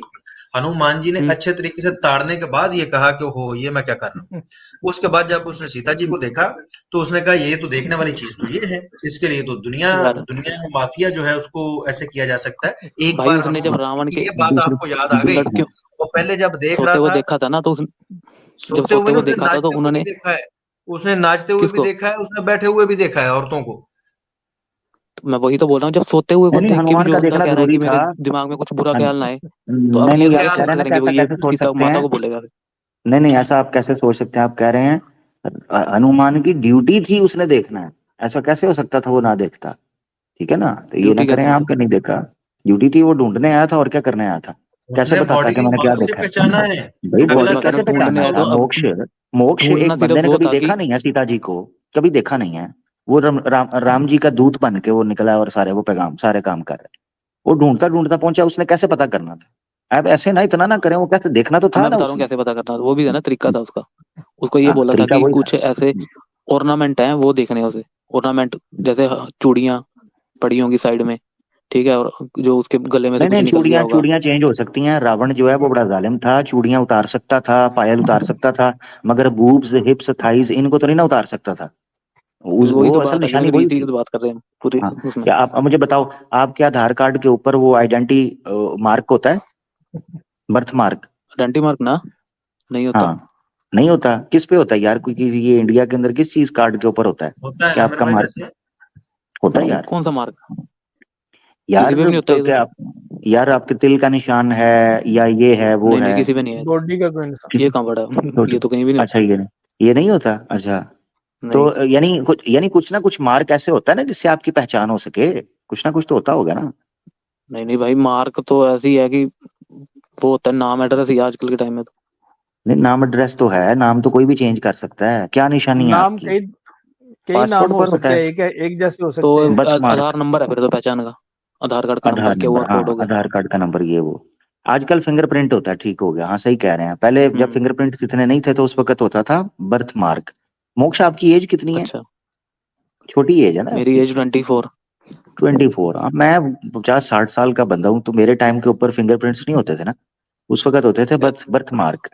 हनुमान जी ने हम्म। अच्छे तरीके से ताड़ने के बाद ये कहा कि हो ये मैं क्या कर रहा हूँ। उसके बाद जब उसने सीता जी को देखा, तो उसने कहा ये तो देखने वाली चीज तो ये है, इसके लिए तो दुनिया यार दुनिया माफिया जो है उसको ऐसे किया जा सकता है। एक भाई, बार उसने जब हनुमान जी रावण की के ये बात दूसरे आपको याद आ गई, लड़कियों वो पहले जब देख रहा सोते हुए था, देखा था ना, तो जब सोते हुए सोते ने हुए उसने देखा था तो नाचते हुए भी उन्होंने देखा है, उसने नाचते हुए भी किसको, देखा है, उसने बैठे हुए भी देखा है औरतों को। मैं वही तो बोल रहा हूँ, जब सोते हुए को नहीं नहीं, देख के भी हनुमान जो का बंदा देखना कह रहा है जरूरी कि था। मेरे दिमाग में कुछ बुरा हाँ, ख्याल ना आए, तो अब नहीं ये नहीं, आप ख्याल कह कैसे रहे हैं ना कि करेंगे, वो ऐसा ये कैसे सोच सीता सकते माता हैं। को बोलेगा। नहीं नहीं, ऐसा आप कैसे सोच सकते हैं? आप कह रहे हैं हनुमान की ड्यूटी थी उसने देखना है, ऐसा कैसे हो सकता था वो ना देखता? ठीक है ना, तो ये ना ड्यूटी करें कैसे आपका मतलब? नहीं देखा। ड्यूटी थी, वो ढूंढने आया था, और क्या करने आया था? कैसे उसने बताता कि बॉडी मैंने क्या पार्ट से देखा है? पहचाना है। भाई तो अगला बॉडी मैं कह रहा कैसे हूँ स्टेटमेंट ढूंढने ऐसा पहचाना आए तो होगा। होगा? अब मोक्ष, मोक्ष ढूंढना एक बंदे सिर्फ ने वो कभी था कि देखा नहीं है सीता जी को, कभी देखा नहीं है। वो राम जी का दूत बन के वो निकला है और सारे वो पैगाम सारे काम कर रहे हैं। वो ढूंढता ढूंढता पहुंचा, उसने कैसे पता करना था? अब ऐसे ना इतना ना करें, वो कैसे देखना तो अब था मैं ना बता रहा हूँ उसने। कैसे पता करना, वो भी है ना तरीका था उसका। उसको ये हाँ, बोला था तरीका कि वही था। कुछ ऐसे ऑर्नामेंट हैं वो देखने हैं उसे। ऑर्नामेंट जैसे चूड़ियां पड़ी होंगी साइड में, ठीक है, और जो उसके गले में से नहीं कुछ नहीं, निकल गया चूड़ियां होगा। चूड़ियां चेंज हो सकती हैं। रावण जो है वो बड़ा जालिम था, चूड़ियां उतार सकता था, पायल उतार सकता था, मगर बूब्स, हिप्स, थाइज इनको तो नहीं ना उतार सकता था। वही वो तो असल बात आ गई ना, निशानी फिर वही इसी की थी। तो बात कर रहे हैं पूरी हाँ, उसमें। क्या आप अब मुझे बताओ, आपके आधार कार्ड के ऊपर वो आइडेंटिटी मार्क होता है, बर्थ मार्क? आइडेंटी मार्क ना, नहीं होता। हाँ, नहीं होता। किस पे होता है यार? क्योंकि ये इंडिया के अंदर किस चीज कार्ड के ऊपर होता है होता है कि आमिर आपका भाई मार्क वैसे। होता है यार? कौन सा मार्क? किसी यार पे भी नहीं होता तो इधर। क्या, यार आपके तिल का निशान है, या ये है वो नहीं नहीं, है? किसी पे नहीं है इधर। बॉडी का कोई निशान। ये किसी कहाँ पड़ा है? छोटे, ये तो कहीं भी नहीं अच्छा होता। ये नहीं होता, अच्छा। नहीं तो यानी कुछ ना कुछ मार्क ऐसे होता है ना जिससे आपकी पहचान हो सके, कुछ ना कुछ तो होता होगा ना। नहीं नहीं भाई, मार्क तो ऐसी है कि वो होता है नाम एड्रेस ही आजकल के टाइम में तो। नहीं, नाम एड्रेस तो है, नाम तो कोई भी चेंज कर सकता है। क्या निशानी है नाम आपकी? कई कई नाम पासपोर्ट हो पर होता सकते है हैं, एक जैसे हो तो सकते हैं। बर्थ मार्क, आधार नंबर है फिर तो पहचान का। आधार कार्ड का नंबर, आधार नंबर, क्यूआर कोड हाँ हो गया। आधार कार्ड का नंबर, ये वो। आजकल फिंगरप्रिंट होता है, ठीक हो गया। हाँ सही कह रहे हैं, पहले जब हम्म। फिंगरप्रिंट इतने नहीं थे तो उस वक्त होता था बर्थ मार्क। मोक्ष, आपकी एज कितनी है? अच्छा, छोटी एज है ना मेरी आपकी? एज 24। 24। हाँ, मैं 50-60 साल का बंदा हूँ, तो मेरे टाइम के ऊपर फिंगरप्रिंट्स नहीं होते थे ना, उस वक्त होते थे बर्थ बर्थ मार्क।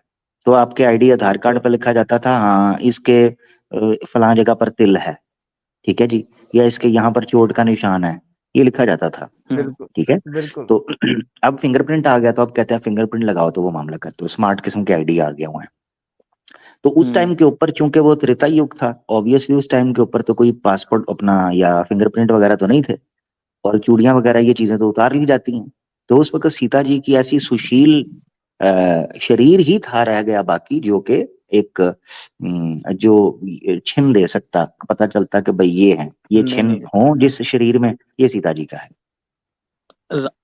तो आपके आईडी आधार कार्ड तो पर लिखा जाता था, हाँ इसके फलां जगह पर तिल है, ठीक है जी, या इसके यहाँ पर चोट का निशान है, ये लिखा जाता था। बिल्कुल ठीक है। बिल्कुल। तो अब फिंगरप्रिंट आ गया, तो अब कहते हैं फिंगरप्रिंट लगाओ तो वो मामला करते हो, स्मार्ट किस्म के आईडी आ गया हुआ है। तो उस हम्म। टाइम के ऊपर चूंकि वो त्रेता युग था, ऑब्वियसली उस टाइम के ऊपर तो कोई पासपोर्ट अपना या फिंगरप्रिंट वगैरह तो नहीं थे, और चूड़ियां वगैरह ये चीजें तो उतार ली जाती हैं। तो उस वक्त सीता जी की ऐसी सुशील शरीर ही था रह गया बाकी, जो कि एक जो छिन दे सकता, पता चलता कि भाई ये है, ये नहीं छिन नहीं, हो जिस शरीर में, ये सीता जी का है।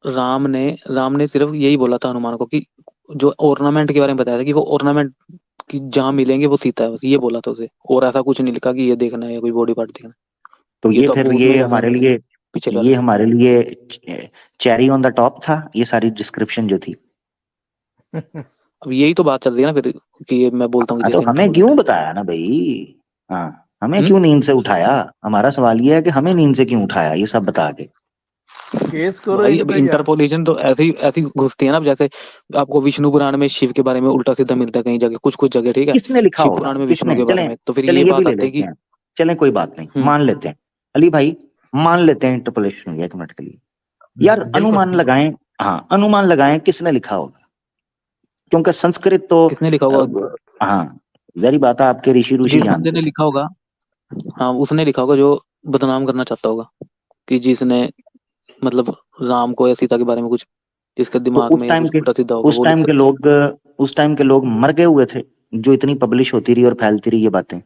राम ने सिर्फ यही बोला था हनुमान को कि जो ऑर्नामेंट के बारे में बताया था कि वो ऑर्नामेंट की जहाँ मिलेंगे वो सीता है, बस ये बोला था उसे, और ऐसा कुछ नहीं लिखा कि ये देखना है या कोई बॉडी पार्ट देखना तो है। ये ये तो फिर आपको उसमें ये रेफरेंस हमारे मिलेगा लिए पिछले ये वाले। हमारे लिए चेरी ऑन द टॉप था, ये सारी डिस्क्रिप्शन जो थी। अब यही तो बात चल रही है ना फिर, कि ये मैं बोलता हूँ कि तो जैसे हमें इंटरपोलेट क्यों है। बताया ना भाई, हाँ हमें क्यों नींद से उठाया? हमारा सवाल ये है कि हमें नींद से क्यों उठाया ये सब बता के। केस करो भाई इन अब पे यार। इंटरपोलेशन तो ऐसी घुसती है ना, अब जैसे आपको विष्णु पुराण में शिव के बारे में उल्टा सीधा मिलता है कहीं जगह, कुछ जगह, ठीक है, किसने लिखा शिव होगा, पुराण में विष्णु किसने? के बारे चलें में, तो फिर चलें ये ये भी बात ले आती है लेते कि हैं, चलें कोई बात नहीं, मान लेते हैं। अली भाई मान लेते हैं इंटरपोलेशन हुई, 1 मिनट के लिए यार बिल्कुल अनुमान लगाएं, हाँ अनुमान लगाएं किसने लिखा होगा, क्योंकि संस्कृत तो किसने लिखा होगा, हाँ जहरी बात है, आपके ऋषि ऋषि जिस बंदे जानते ने थे। लिखा होगा, हाँ उसने लिखा होगा जो बदनाम करना चाहता होगा, कि जिसने मतलब राम को या सीता के बारे में कुछ, जिसके तो दिमाग में कुछ उल्टा सीधा होगा उस वो लिख टाइम के सकता है। लोग उस टाइम के लोग मर गए हुए थे जो इतनी पब्लिश होती रही और फैलती रही ये बातें।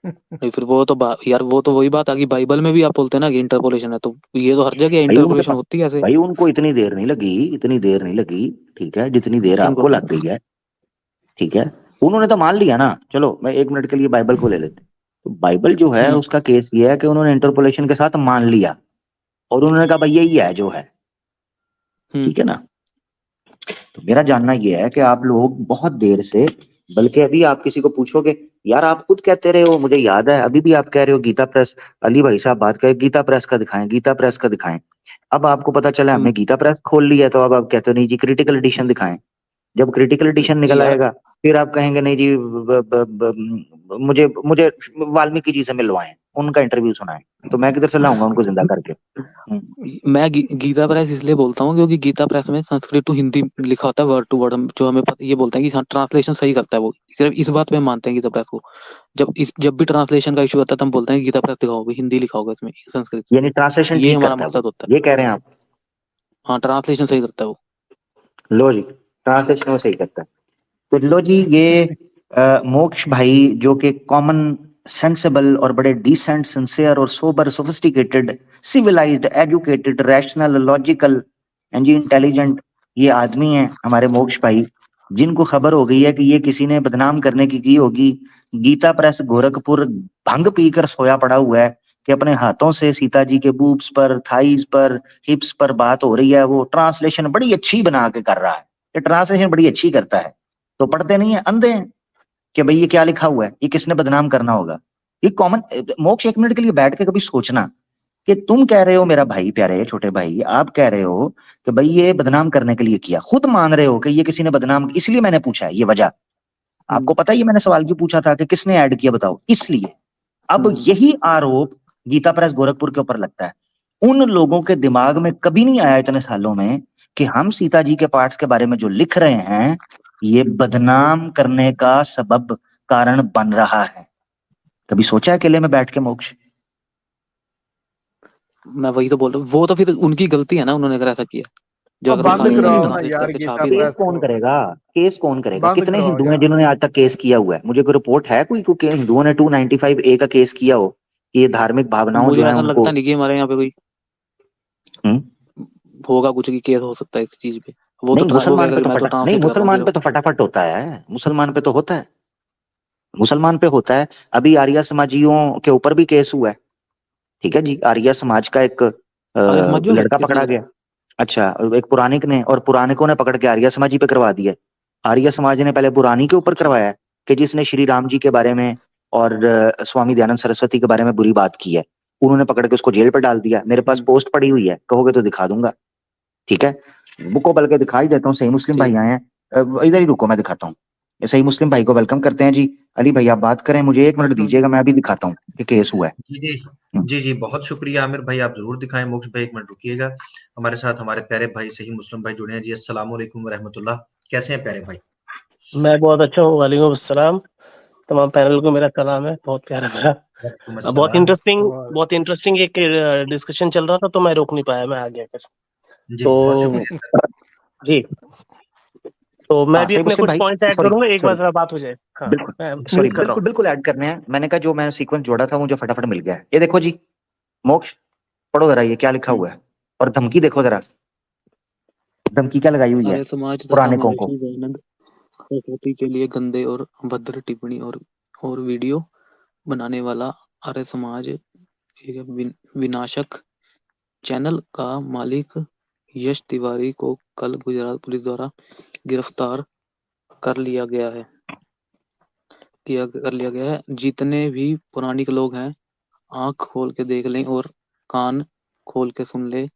नहीं फिर वो तो यार वो तो वही बात आ गई, बाइबल में भी आप बोलते हैं ना कि इंटरपोलेशन है, तो ये तो हर जगह भाई उनके इंटरपोलेशन होती है ऐसे। भाई उनको इतनी देर नहीं लगी, इतनी देर नहीं लगी, ठीक है, जितनी देर किनको? आपको लग गई है, ठीक है। उन्होंने तो मान लिया ना, चलो मैं 1 मिनट के लिए बाइबल को ले लेते हैं। तो बाइबल जो है हम्म उसका केस ये है कि उन्होंने इंटरपोलेशन के साथ मान लिया और उन्होंने कहा भाई यही है जो है, हम्म ठीक है ना। तो मेरा जानना यह है कि आप लोग बहुत देर से, बल्कि अभी आप किसी को पूछोगे, यार आप खुद कहते रहे हो, मुझे याद है अभी भी आप कह रहे हो गीता प्रेस, अली भाई साहब बात करें गीता प्रेस का दिखाएं, गीता प्रेस का दिखाएं। अब आपको पता चला हम्म। हमने गीता प्रेस खोल लिया, तो अब आप कहते हो नहीं जी क्रिटिकल एडिशन दिखाएं। जब क्रिटिकल एडिशन निकल यार आएगा फिर आप कहेंगे नहीं जी मुझे मुझे वाल्मीकि जी से मिलवाएं, उनका इंटरव्यू सुनाएं, तो मैं किधर से लाऊंगा उनको जिंदा करके। मैं गीता प्रेस इसलिए बोलता हूँ क्योंकि गीता प्रेस में संस्कृत टू हिंदी लिखा होता है वर्ड टू वर्ड, जो हमें ये बोलता है कि हाँ ट्रांसलेशन सही करता है वो, सिर्फ इस बात पे हम मानते हैं गीता प्रेस को। जब भी ट्रांसलेशन का इशू आता है तो हम बोलते हैं कि गीता प्रेस दिखाओगे, हिंदी लिखा होगा इसमें संस्कृत से, यानी ट्रांसलेशन ये ठीक हमारा करता है वो, मकसद होता ये कह रहे हैं आप? है। हाँ ट्रांसलेशन सही करता है वो। लो जी, ट्रांसलेशन वो सही करता है। तो लो जी ये मोक्ष भाई जो कि कॉमन सेंसेबल और बड़े डिसेंट सिंसियर और sober sophisticated civilised educated rational logical and जी इंटेलिजेंट ये आदमी है हमारे मोक्ष भाई, जिनको खबर हो गई है कि ये किसी ने बदनाम करने की होगी। गीता प्रेस गोरखपुर भंग पीकर सोया पड़ा हुआ है कि अपने हाथों से सीता जी के बूब्स पर, थाइज पर, हिप्स पर बात हो रही है, वो ट्रांसलेशन बड़ी अच्छी बना के कर रहा है, ये ट्रांसलेशन बड़ी अच्छी करता है। तो पढ़ते नहीं है, अंधे हैं कि भाई ये क्या लिखा हुआ है, ये किसने बदनाम करना होगा। ये कॉमन मोक्ष 1 मिनट के लिए बैठ के कभी सोचना कि तुम कह रहे हो मेरा भाई प्यारे छोटे भाई, आप कह रहे हो कि भाई ये बदनाम करने के लिए किया, खुद मान रहे हो कि ये किसी ने बदनाम, इसलिए मैंने पूछा है ये वजह। आपको पता है ये मैंने सवाल क्यों पूछा था कि किसने ऐड किया बताओ, इसलिए। अब यही आरोप गीता प्रेस गोरखपुर के ऊपर लगता है। उन लोगों के दिमाग में कभी नहीं आया इतने सालों में कि हम सीता जी के पार्ट्स के बारे में जो लिख रहे हैं ये बदनाम करने का सबब कारण बन रहा है। कभी सोचा है अकेले में बैठ के मोक्ष? मैं वही तो बोल रहा हूँ, वो तो फिर उनकी गलती है ना, उन्होंने अगर ऐसा किया, जो अब अगर वो बंद सारी चीजें कराओ ना ट्रांसलेट यार करके छाप गीता ही रहे हैं। केस प्रेस कौन को, करेगा? केस कौन करेगा? बंद कितने कराओ हिंदू हैं यार। जिन्होंने आज तक केस किया हुआ है? मुझे कोई रिपोर्ट है कोई कि हिंदुओं ने 295A का केस किया हो कि ये धार्मिक भावनाओं मुझे जो है ऐसा उनको। लगता नहीं कि हमारे यहाँ पे कोई होगा कुछ की केस हो सकता है इस चीज पे। वो तो नहीं वो मुसलमान पे कहेगा तो मैं तो फटा नहीं, ट्रांसलेट कर रहा हूँ मुसलमान जो। पे तो फटाफट होता है, मुसलमान पे तो होता है, मुसलमान पे होता है। अभी आर्य समाजियों के ऊपर भी केस हुआ है, ठीक है जी, आर्य समाज का एक आर्य समाजियों पे लड़का किसने पकड़ा करा? गया। अच्छा, एक पुरानिक ने, और पुरानिकों ने पकड़ के आर्य समाजी पे करवा दिया। आर्य समाज ने पहले पुरानी के ऊपर करवाया कि जिसने श्री राम जी के बारे में और स्वामी दयानंद सरस्वती के बारे में बुरी बात की है, उन्होंने पकड़ के उसको जेल पे डाल दिया। मेरे पास पोस्ट पड़ी हुई है, कहोगे तो दिखा दूंगा, ठीक है, बुक को बल्कि दिखाई देता हूँ। सही मुस्लिम भाई ठीक। आए हैं, इधर ही रुको मैं दिखाता हूँ। सही मुस्लिम भाई को वेलकम करते हैं जी। अली भाई आप बात करें, मुझे 1 मिनट दीजिएगा, मैं अभी दिखाता हूँ कि केस हुआ है। जी, जी। जी, जी, बहुत शुक्रिया आमिर भाई, आप ज़रूर दिखाएँ। मोक्ष भाई 1 मिनट रुकिएगा। हमारे साथ हमारे प्यारे भाई सही मुस्लिम भाई जुड़े हैं जी। अस्सलाम वालेकुम व रहमतुल्लाह। कैसे हैं प्यारे भाई? मैं बहुत अच्छा हूँ, वालेकुम अस्सलाम। तमाम पैनल को मेरा सलाम है, बहुत प्यारा मेरा। वालेकुम बहुत अस्सलाम। इंटरेस्टिंग एक डिस्कशन चल रहा था तो मैं रोक नहीं पाया, मैं आ गया फिर। जी, बहुत तो शुक्रिया सर। जी, तो मैं हाँ भी सही अपने मुस्लिम कुछ भाई, पॉइंट्स ऐड सॉरी करूंगा, एक बार सॉरी, जरा बात हो जाए। हाँ, बिल्कुल मैं सॉरी, म्यूट कर रहा बिल्कुल हूँ। बिल्कुल ऐड करने हैं। मैंने सीक्वेंस जोड़ा था, मुझे फटाफट मिल गया है। ये देखो जी, मोक्ष पढ़ो जरा, ये क्या लिखा हुआ है, और धमकी देखो जरा, धमकी क्या लगाई हुई है आर्य समाज तथा पुरानिकों को। महर्षि दयानंद सरस्वती के लिए गंदे और अभद्र टिप्पणी और वीडियो बनाने वाला आर्य समाज एक विनाशक चैनल का मालिक यश तिवारी को कल गुजरात पुलिस द्वारा गिरफ्तार कर लिया गया है। जितने भी पुरानिक लोग हैं, आंख खोल के देख लें और कान खोल के सुन ले,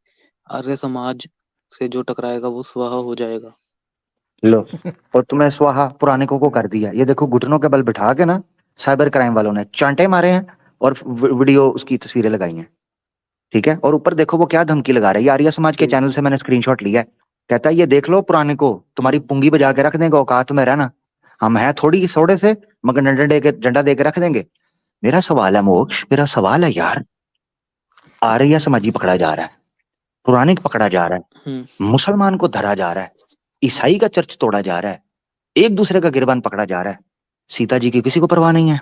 आर्य समाज से जो टकराएगा वो स्वाहा हो जाएगा। लो, और तुम्हें स्वाहा पुरानिकों को कर दिया। ये देखो, घुटनों के बल बिठा के ना साइबर क्राइम वालों ने चांटे मारे हैं और वीडियो उसकी तस्वीरें लगाई हैं, ठीक है। और ऊपर देखो वो क्या धमकी लगा रहा है, ये आर्य समाज के चैनल से मैंने स्क्रीनशॉट लिया है। कहता है ये देख लो पुरानिकों, तुम्हारी पुंगी बजा के रख देंगे, औकात में रहना, हम हैं थोड़े से, मगर डंडा दे के रख देंगे। मेरा सवाल है मोक्ष, मेरा सवाल है यार, आर्य समाजी पकड़ा जा रहा है, पुरानिक पकड़ा जा रहा है, मुसलमान को धरा जा रहा है, ईसाई का चर्च तोड़ा जा रहा है, एक दूसरे का गिरबान पकड़ा जा रहा है। सीता जी की किसी को परवाह नहीं है,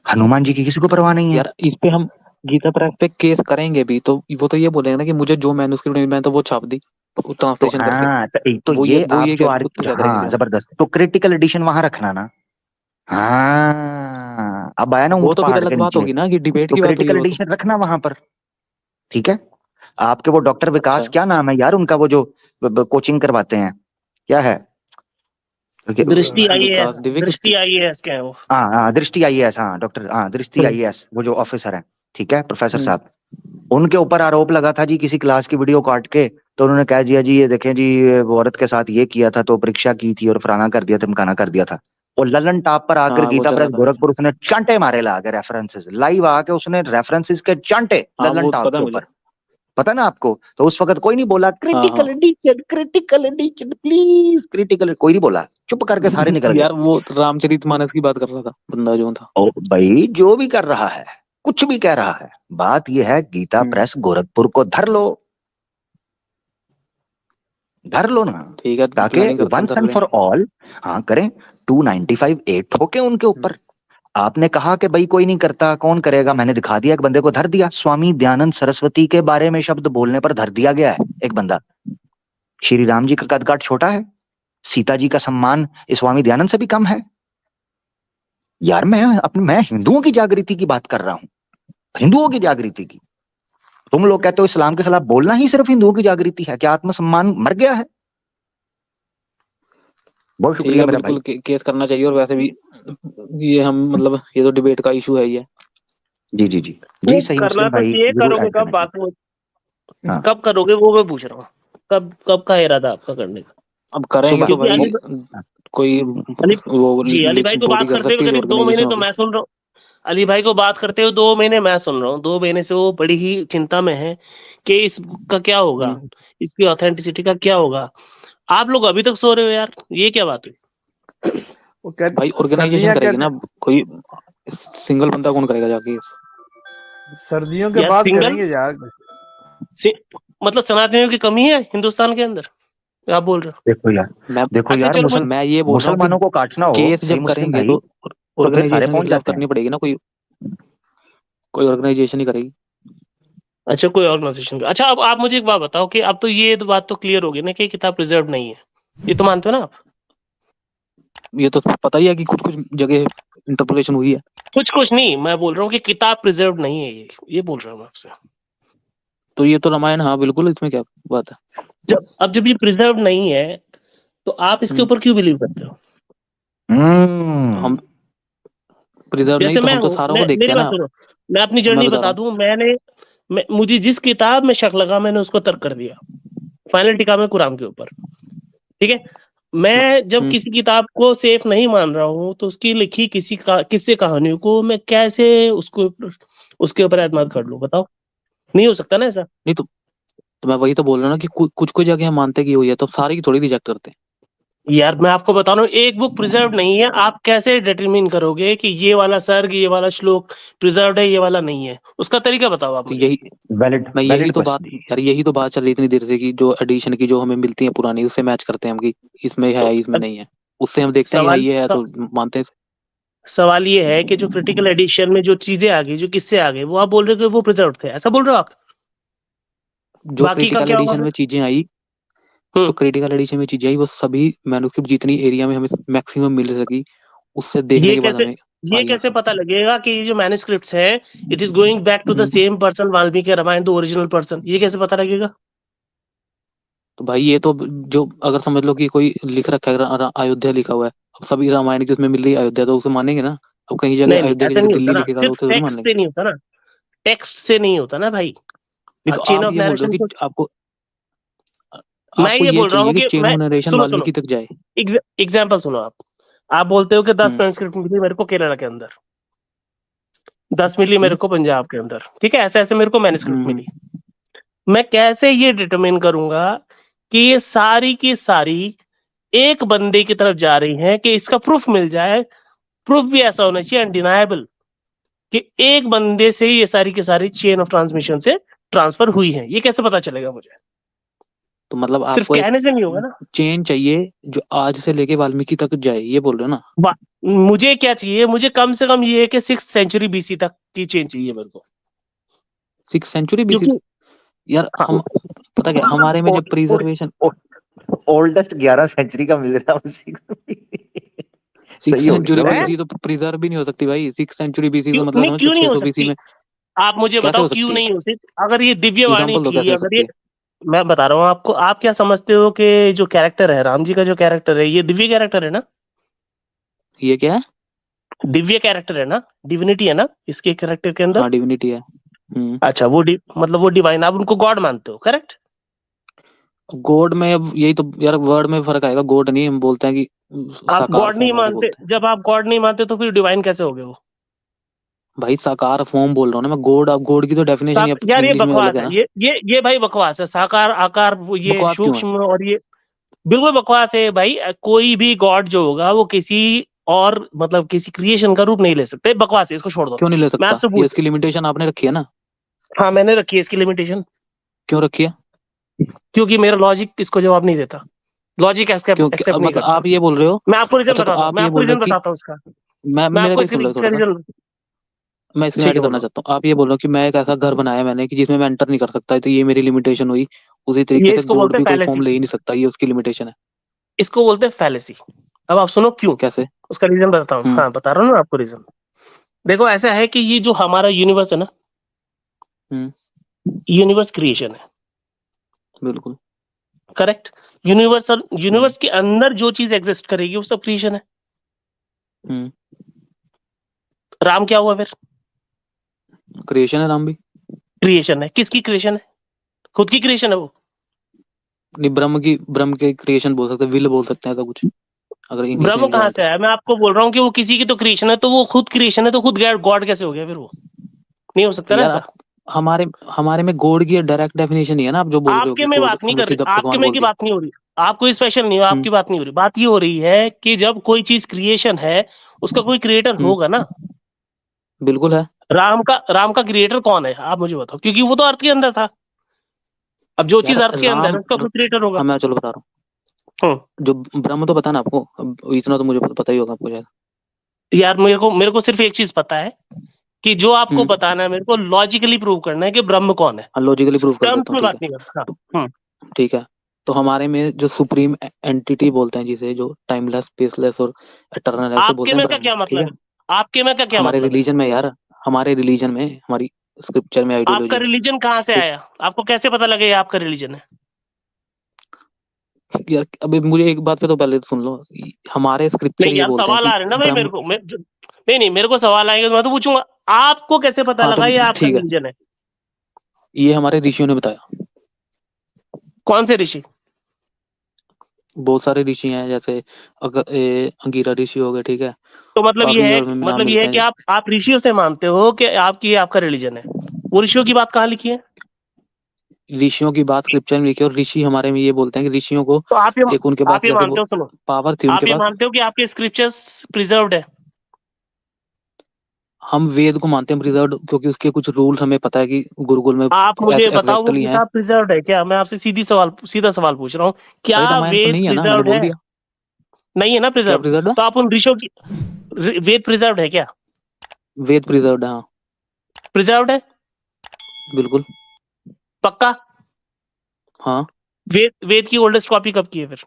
हनुमान जी की किसी को परवाह नहीं है। यार इस पे हम गीता प्रेस पे केस करेंगे भी, तो वो तो ये बोलेंगे ना कि मुझे जो मैन्युस्क्रिप्ट मिली मैंने तो वो छाप दी तो ट्रांसलेशन करके। हाँ, तो वो ये आप ये जो खुद क्या करेंगे हाँ फिर हम? जबरदस्त, तो क्रिटिकल एडिशन वहां रखना ना। हाँ, अब आया ना वो ऊंट तो फिर पहाड़ अलग के बात नीचे, होगी ना कि डिबेट तो की बात होगी क्रिटिकल वो तो। एडिशन रखना वहां पर, ठीक है। आपके वो डॉक्टर विकास, अच्छा, क्या नाम है यार उनका, वो जो कोचिंग करवाते हैं, क्या है? दृष्टि विकास आईएएस, दिव्य दृष्टि कीर्ति। आईएएस क्या है वो? हाँ दृष्टि आईएएस, हाँ डॉक्टर, हाँ दृष्टि आईएएस, वो जो ऑफिसर है, ठीक है, प्रोफेसर हम्म, साहब, उनके ऊपर आरोप लगा था जी किसी क्लास की वीडियो काट के, तो उन्होंने कह दिया जी ये देखें जी, ये वो औरत के साथ ये किया था, तो परीक्षा की थी और फलाना कर दिया, धमकाना कर दिया था। और ललन टॉप पर आकर हाँ वो गीता चल रहा प्रेस था। गोरखपुर उसने चांटे मारे, ला के रेफरेंसेस लाइव आके उसने रेफरेंसेस के चांटे हाँ ललन वो टॉप पता के है मुझे। ऊपर, पता ना आपको। तो उस वक्त कोई नहीं बोला हाँ हाँ क्रिटिकल एडिशन प्लीज, क्रिटिकल, कोई नहीं बोला, चुप करके सारे निकल गए। यार वो रामचरितमानस की बात कर रहा था बंदा जो था। ओ भाई, जो भी कर रहा है, कुछ भी कह रहा है, बात यह है गीता प्रेस गोरखपुर को धर लो, धर लो ना, ठीक है, ताकि प्लानिंग करते हैं, वंस कर एंड रहे फॉर हैं। ऑल, हाँ करें, 295 ए ठोके उनके ऊपर। आपने कहा कि भाई कोई नहीं करता, कौन करेगा, मैंने दिखा दिया, एक बंदे को धर दिया, स्वामी दयानंद सरस्वती के बारे में शब्द बोलने पर धर दिया गया है एक बंदा। श्री राम जी का कद काट छोटा है, सीता जी का सम्मान स्वामी दयानंद से भी कम है। यार मैं हिंदुओं की जागृति की बात कर रहा हूं, हिंदुओं की जागृति की। तुम लोग कहते हो इस्लाम के खिलाफ बोलना ही सिर्फ हिंदुओं की जागृति है, क्या आत्मसम्मान मर गया है? बहुत ठीक शुक्रिया है, मेरा भाई। बिल्कुल केस करना चाहिए। और वैसे भी ये हम मतलब ये तो डिबेट का इशू है ही है। जी जी जी वो जी, सही करना मुस्लिम तो भाई, चाहिए, जरूर करोगे ऐड कब करना बात चाहिए। वो? हाँ, कब करोगे वो मैं पूछ रहा हूँ, कब कब का इरादा आपका करने का? अब करेंगे सुबह। तो क्योंकि भाई हाँ, कोई अली वो जी, अली भाई को बॉडी बात कर करते हुए सकती है, करीब 2 महीने ऑर्गेनाइजेशन तो होगी। मैं सुन रहा हूँ। अली भाई को बात करते हुए 2 महीने मैं सुन रहा हूँ, 2 महीने से वो बड़ी ही चिंता में है कि इसका क्या होगा, इसकी ऑथेंटिसिटी का क्या होगा। आप लोग अभी तक सो रहे हो यार, ये क्या बात हुई? वो भाई कहते ऑर्गेनाइजेशन सर्दियां करेगी कहते ना, कोई सिंगल बंदा कौन करेगा जाके? सर्दियों के यार बाद सिंगल करेंगे यार। मतलब सनातनियों की कमी है हिंदुस्तान के अंदर, आप बोल रहे हो? देखो यार, मैं देखो अच्छा यार, चलो मुझे, मैं ये बोल रहा हूँ कि मुसलमानों को काटना हो केस सही जब मुस्लिम करेंगे भाई, तो तो फिर सारे ऑर्गेनाइजेशन के पहुंच खिलाफ जाते हैं। करनी पड़ेगी ना, कोई ऑर्गेनाइजेशन ही करेगी। अच्छा कोई ऑर्गेनाइजेशन का। अच्छा अब आप मुझे एक बात बताओ कि अब तो ये तो बात तो क्लियर होगी ना कि किताब प्रिजर्व नहीं है, ये तो मानते हो ना आप? ये तो पता ही है कि कुछ कुछ जगह इंटरपोलेशन हुई है। कुछ कुछ नहीं, मैं बोल रहा हूँ कि किताब प्रिजर्व नहीं है, ये बोल रहा हूँ मैं आपसे। तो ये तो रामायण, हाँ बिल्कुल, इसमें क्या बात है? जब ये प्रिजर्व नहीं है तो आप इसके ऊपर क्यों बिलीव करते हो? हम प्रिजर्व नहीं जैसे तो मैं हम तो हूँ, सारों को देखते मेरी हैं बात ना। सुनो, मैं अपनी मैं जर्नी बता रहा बता हूँ। दूं। मुझे जिस किताब में शक लगा मैंने उसको तर्क कर दिया, फाइनल टिका मैं कुरान के ऊपर, ठीक है। मैं जब किसी किताब को सेफ नहीं मान रहा हूँ तो उसकी लिखी किस्से कहानियों को मैं कैसे उसके ऊपर एतमाद कर लूं, बताओ? नहीं हो सकता ना ऐसा। नहीं तो मैं वही तो बोल रहा हूँ ना कि कुछ कुछ जगह हम मानते की हुई है, तो सारी की थोड़ी रिजेक्ट करते हैं। यार मैं आपको बता रहा हूँ, एक बुक प्रिजर्व नहीं है, आप कैसे डिटरमिन करोगे कि ये वाला सर्ग, ये वाला श्लोक प्रिजर्व है, ये वाला नहीं है? उसका तरीका बताओ आप तो मुझे। यही वैलिड मैं यही वैलिड तो बात क्वेश्चन। यार, यही तो बात चल रही इतनी देर से कि जो एडिशन की जो हमें मिलती है पुरानी, उससे मैच करते हैं हम कि इसमें है इसमें नहीं है, उससे हम देखते हैं कि हाँ सवाल ये है तो मानते हैं। सवाल ये है कि जो क्रिटिकल एडिशन में जो चीजें आ गई, जो किससे आ गई, वो आप बोल रहे हो कि वो प्रिजर्व थे, ऐसा बोल रहे हो आप? जो बाकी का क्रिटिकल क्या होगा एडिशन फिर? में चीजें आई, जो हम्म क्रिटिकल एडिशन में चीजें आई वो सभी मैन्युस्क्रिप्ट जितनी एरिया में हमें मैक्सिमम मिल सकी, उससे देखने ये के बाद कैसे हमें ये आई कैसे आंसर। पता लगेगा कि ये जो मैन्युस्क्रिप्ट्स है, it is going back to the hmm, same person Valmiki Ramayana, the original person? ये कैसे पता लगेगा? तो भाई ये तो जो अगर समझ लो कि कोई लिख रखा है अयोध्या लिखा हुआ है, अब सभी रामायण की उसमें मिल रही है अयोध्या, तो उसे मानेंगे ना। अब कहीं जगह नहीं नहीं, अयोध्या की ऐसा जगह नहीं होता दिल्ली ना, लिखेगा तो सिर्फ उसे थोड़ी मान टेक्स्ट लेंगे। से नहीं होता ना, टेक्स्ट से नहीं होता ना भाई। नहीं तो आप चेन आप ऑफ ये बोल रहे नरेशन हो को, कि आपको मैं आपको ये ये बोल रहा चाहिए हूँ कि कि चेन मैं, ऑफ नरेशन सुनो सुनो, वाल्मीकि तक जाए। एग्जाम्पल सुनो आप बोलते हो कि 10 हम्म मैन्युस्क्रिप्ट मिली मेरे को केरला के अंदर, 10 मिली मेरे हम्म को पंजाब के अंदर, ठीक है, ऐसे ऐसे मेरे को मैन्युस्क्रिप्ट हम्म मिली। मैं कैसे ये डिटरमिन करूंगा कि ये सारी की सारी एक बंदे की तरफ जा रही हैं, कि इसका प्रूफ मिल जाए? प्रूफ भी ऐसा होना चाहिए अनडिनाएबल कि एक बंदे से ही ये सारी की सारी चेन ऑफ ट्रांसमिशन से ट्रांसफर हुई है। ये कैसे पता चलेगा मुझे? तो मतलब सिर्फ आपको एक कहने से नहीं होगा ना। चेन चाहिए जो आज से लेके वाल्मीकि तक जाए, ये बोल रहे हो ना। मुझे क्या चाहिए? मुझे कम से कम ये है कि 6th सेंचुरी बीसी तक की चेन चाहिए मेरे को। 6th सेंचुरी बीसी क्योंकि यार हाँ, हम, पता क्या हमारे में जब प्रिजर्वेशन ओल्डेस्ट 11 सेंचुरी का मिल रहा है। सिक्स सही हो गया सेंचुरी ना भाई। है? बीसी तो प्रिजर्व भी नहीं हो सकती भाई। 6th सेंचुरी बीसी तो क्यों मतलब नहीं, समझ लो क्यों नहीं छह हो सौ बीसी सकती? में आप मुझे कैसे बताओ हो क्यों सकती है। नहीं हो सकती? अगर ये दिव्य वाणी एग्जाम्पल दो थी, कैसे हो अगर सकती ये, है। मैं बता रहा हूँ आपको, आप क्या समझते हो कि जो कैरेक्टर है, राम जी का जो कैरेक्टर है, ये दिव्य कैरेक्टर है ना? ये क्या है। दिव्य कैरेक्टर है ना, डिविनिटी है ना इसके कैरेक्टर के अंदर? हाँ डिविनिटी है। अच्छा, वो मतलब वो डिवाइन, आप उनको गॉड मानते हो, करेक्ट? गॉड में अब यही तो यार वर्ड में फर्क आएगा। गॉड नहीं, हम बोलते हैं कि आप साकार गॉड नहीं फॉर्म ऐसे मानते, बोलते हैं। जब आप गॉड नहीं मानते तो फिर डिवाइन कैसे हो गए वो? भाई साकार फॉर्म बोल रहा हूँ ना मैं। गॉड, अब गॉड की तो डेफिनेशन ही यार ये इंग्लिश में अलग बकवास है है, ना। ये भाई बकवास है। साकार, आकार, वो ये बकवास क्यों है। सूक्ष्म, और ये बिल्कुल बकवास है भाई। कोई भी गॉड जो होगा वो किसी और, मतलब किसी क्रिएशन का रूप नहीं ले सकते। बकवास है, इसको छोड़ दो। क्यों नहीं ले मैं सकता, आपसे ये पूछ, इसकी लिमिटेशन आपने रखी है ना। हाँ मैंने रखी है इसकी लिमिटेशन, क्यों रखी है। क्योंकि मेरा लॉजिक इसको जवाब नहीं देता। लॉजिक एक्सेप्ट नहीं मतलब करता। आप ये बोल रहे हो। मैं आपको रीजन अच्छा तो बताता हूँ, आप ये बोल रहे हो कि उसका। मैं मेरे आपको को सुन लो इसका थोड़ा सा। रीजन, मैं इसमें ठीक ऐड है करना बोलो। चाहता हूँ। आप ये बोल रहे हो कि मैं एक ऐसा घर बनाया मैंने कि जिसमें मैं एंटर नहीं कर सकता, तो ये मेरी लिमिटेशन हुई। उसी तरीके ये से इसको गॉड बोलते हैं भी कोई फैलेसी, फॉर्म ले ही नहीं सकता, ये उसकी लिमिटेशन है। इसको बोलते हैं फैलेसी। अब आप सुनो क्यों, कैसे। उसका रीजन बताता हूँ। हम्म हाँ बता रहा हूँ ना आपको रीजन। देखो ऐसा है कि ये जो हमारा यूनिवर्स है ना, हम्म यूनिवर्स क्रिएशन है, बिल्कुल। करेक्ट? यूनिवर्स, हम्म यूनिवर्स के अंदर जो चीज एग्जिस्ट करेगी वो सब क्रिएशन है। हम्म राम क्या हुआ फिर? क्रिएशन है नाम भी। क्रिएशन है, किसकी क्रिएशन है? खुद की क्रिएशन है वो। नहीं, ब्रह्म के क्रिएशन बोल सकते हैं, विल बोल सकते हैं, ऐसा कुछ अगर इंग्लिश ब्रह्म में कहाँ जाए से तो। आया? मैं आपको बोल रहा हूँ कि वो किसी की तो क्रिएशन है, तो वो खुद क्रिएशन है, तो खुद गॉड कैसे हो गया फिर वो? नहीं हो सकता ना यार ऐसा। आप, हमारे हमारे में गॉड की डायरेक्ट डेफिनेशन नहीं है ना, आप जो बोल रहे हो आपके कि में गॉड बात नहीं हमने कर रही, सीधा आपके भगवान में बोल की दिया। बात नहीं हो रही, आप कोई स्पेशल नहीं हो, हम्म आपकी बात नहीं हो रही। बात ये हो रही है कि जब कोई चीज क्रिएशन है, उसका कोई क्रिएटर हम्म होगा ना। बिल्कुल है। राम का क्रिएटर कौन है आप मुझे बताओ, क्योंकि वो तो अर्थ के अंदर था। अब जो चीज यार अर्थ के अंदर है उसका कोई क्रिएटर होगा। हाँ मैं चलो बता रहा हम्म हूँ। जो ब्रह्म तो पता ना आपको, अब इतना तो मुझे पता ही होगा आपको शायद। यार मेरे को सिर्फ एक चीज पता है कि जो आपको हम्म बताना है, मेरे को लॉजिकली प्रूव करना है कि ब्रह्म कौन है। हाँ लॉजिकली प्रूव कर टर्म्स देता हूँ, में ठीक बात है। नहीं करता। तो हाँ। ठीक है। तो हमारे में जो सुप्रीम एंटिटी बोलते हैं जिसे, जो टाइमलेस, स्पेसलेस और एटर्नल है, उसे आपके बोलते हैं में का ब्रह्म, क्या ठीक मतलब है। है? आपके में का क्या हमारे मतलब है? रिलीजन में यार, हमारे रिलीजन में, हमारी स्क्रिप्चर में, आपका आइडियोलॉजी में। रिलीजन कहाँ से ठीक आया? आपको कैसे पता लगे ये आपका रिलीजन है? यार अभी मुझे एक बात पे तो पहले तो सुन लो। हमारे स्क्रिप्चर नहीं ये यार, बोलते हैं सवाल कि आ रहे हैं ना भाई मेरे ब्रह्म, को। नहीं नहीं, मेरे को सवाल आएंगे तो मैं तो पूछूंगा। आपको कैसे पता हाँ तो लगा ये आपका ठीक है, रिलीजन है? ये हमारे ऋषियों ने बताया। कौन से ऋषि? बहुत सारे ऋषि हैं, जैसे अगर अंगिरा ऋषि हो गए, ठीक है। तो मतलब ये काफी है, और में नाम मिलते कि हैं। आप ऋषियों से मानते हो कि आपकी आपका रिलीजन है? वो ऋषियों की बात कहाँ लिखी है? ऋषियों की बात स्क्रिप्चर में लिखी है और ऋषि हमारे में ये बोलते हैं कि ऋषियों को तो एक उनके पास आप ये जैसे मानते हो, सुनो, पावर थी आप उनके ये पास। मानते हो कि आपके स्क्रिप्चर्स प्रिजर्व्ड है? हम वेद को मानते हैं प्रिजर्व, क्योंकि उसके कुछ रूल्स हमें पता है कि गुरुकुल में आप मुझे बताओ वो एग्जैक्टली हैं। किताब प्रिजर्व्ड है क्या? मैं आपसे सीधा सवाल पूछ रहा हूँ, क्या भाई रामायण तो वेद नहीं है ना, मैंने प्रिजर्व्ड बोल है? दिया। नहीं है ना क्या प्रिजर्व्ड? प्रिजर्व है? तो आप उन ऋषियों की वेद प्रिजर्व्ड है क्या? वेद प्रिजर्व है, हाँ प्रिजर्व्ड है बिल्कुल। पक्का? हाँ, वेद की ओल्डेस्ट कॉपी कब की है फिर?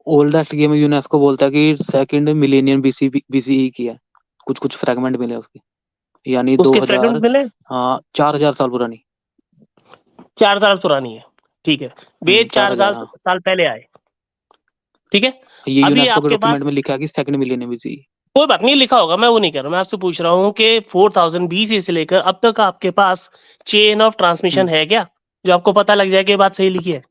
ओल्डेस्ट गेम यूनेस्को बोलता है कि सेकंड मिलेनियम बीसीई की है। कुछ कुछ फ्रेगमेंट मिले उसके, यानी उसके फ्रेगमेंट्स मिले? 4000 साल पुरानी। 4 साल पुरानी है, ठीक है। वेद 4 4000, साल हाँ। साल पहले आए, ठीक है। ये अभी यूनेस्को के आपके डॉक्यूमेंट पास में लिखा है कि सेकंड मिलेनियम बीसीई। कोई बात नहीं, लिखा होगा, मैं वो नहीं कह रहा, मैं आपसे पूछ रहा हूँ कि 4000 BC से लेकर अब तक आपके पास चेन ऑफ ट्रांसमिशन है क्या, जो आपको पता लग जाए कि ये बात सही लिखी है?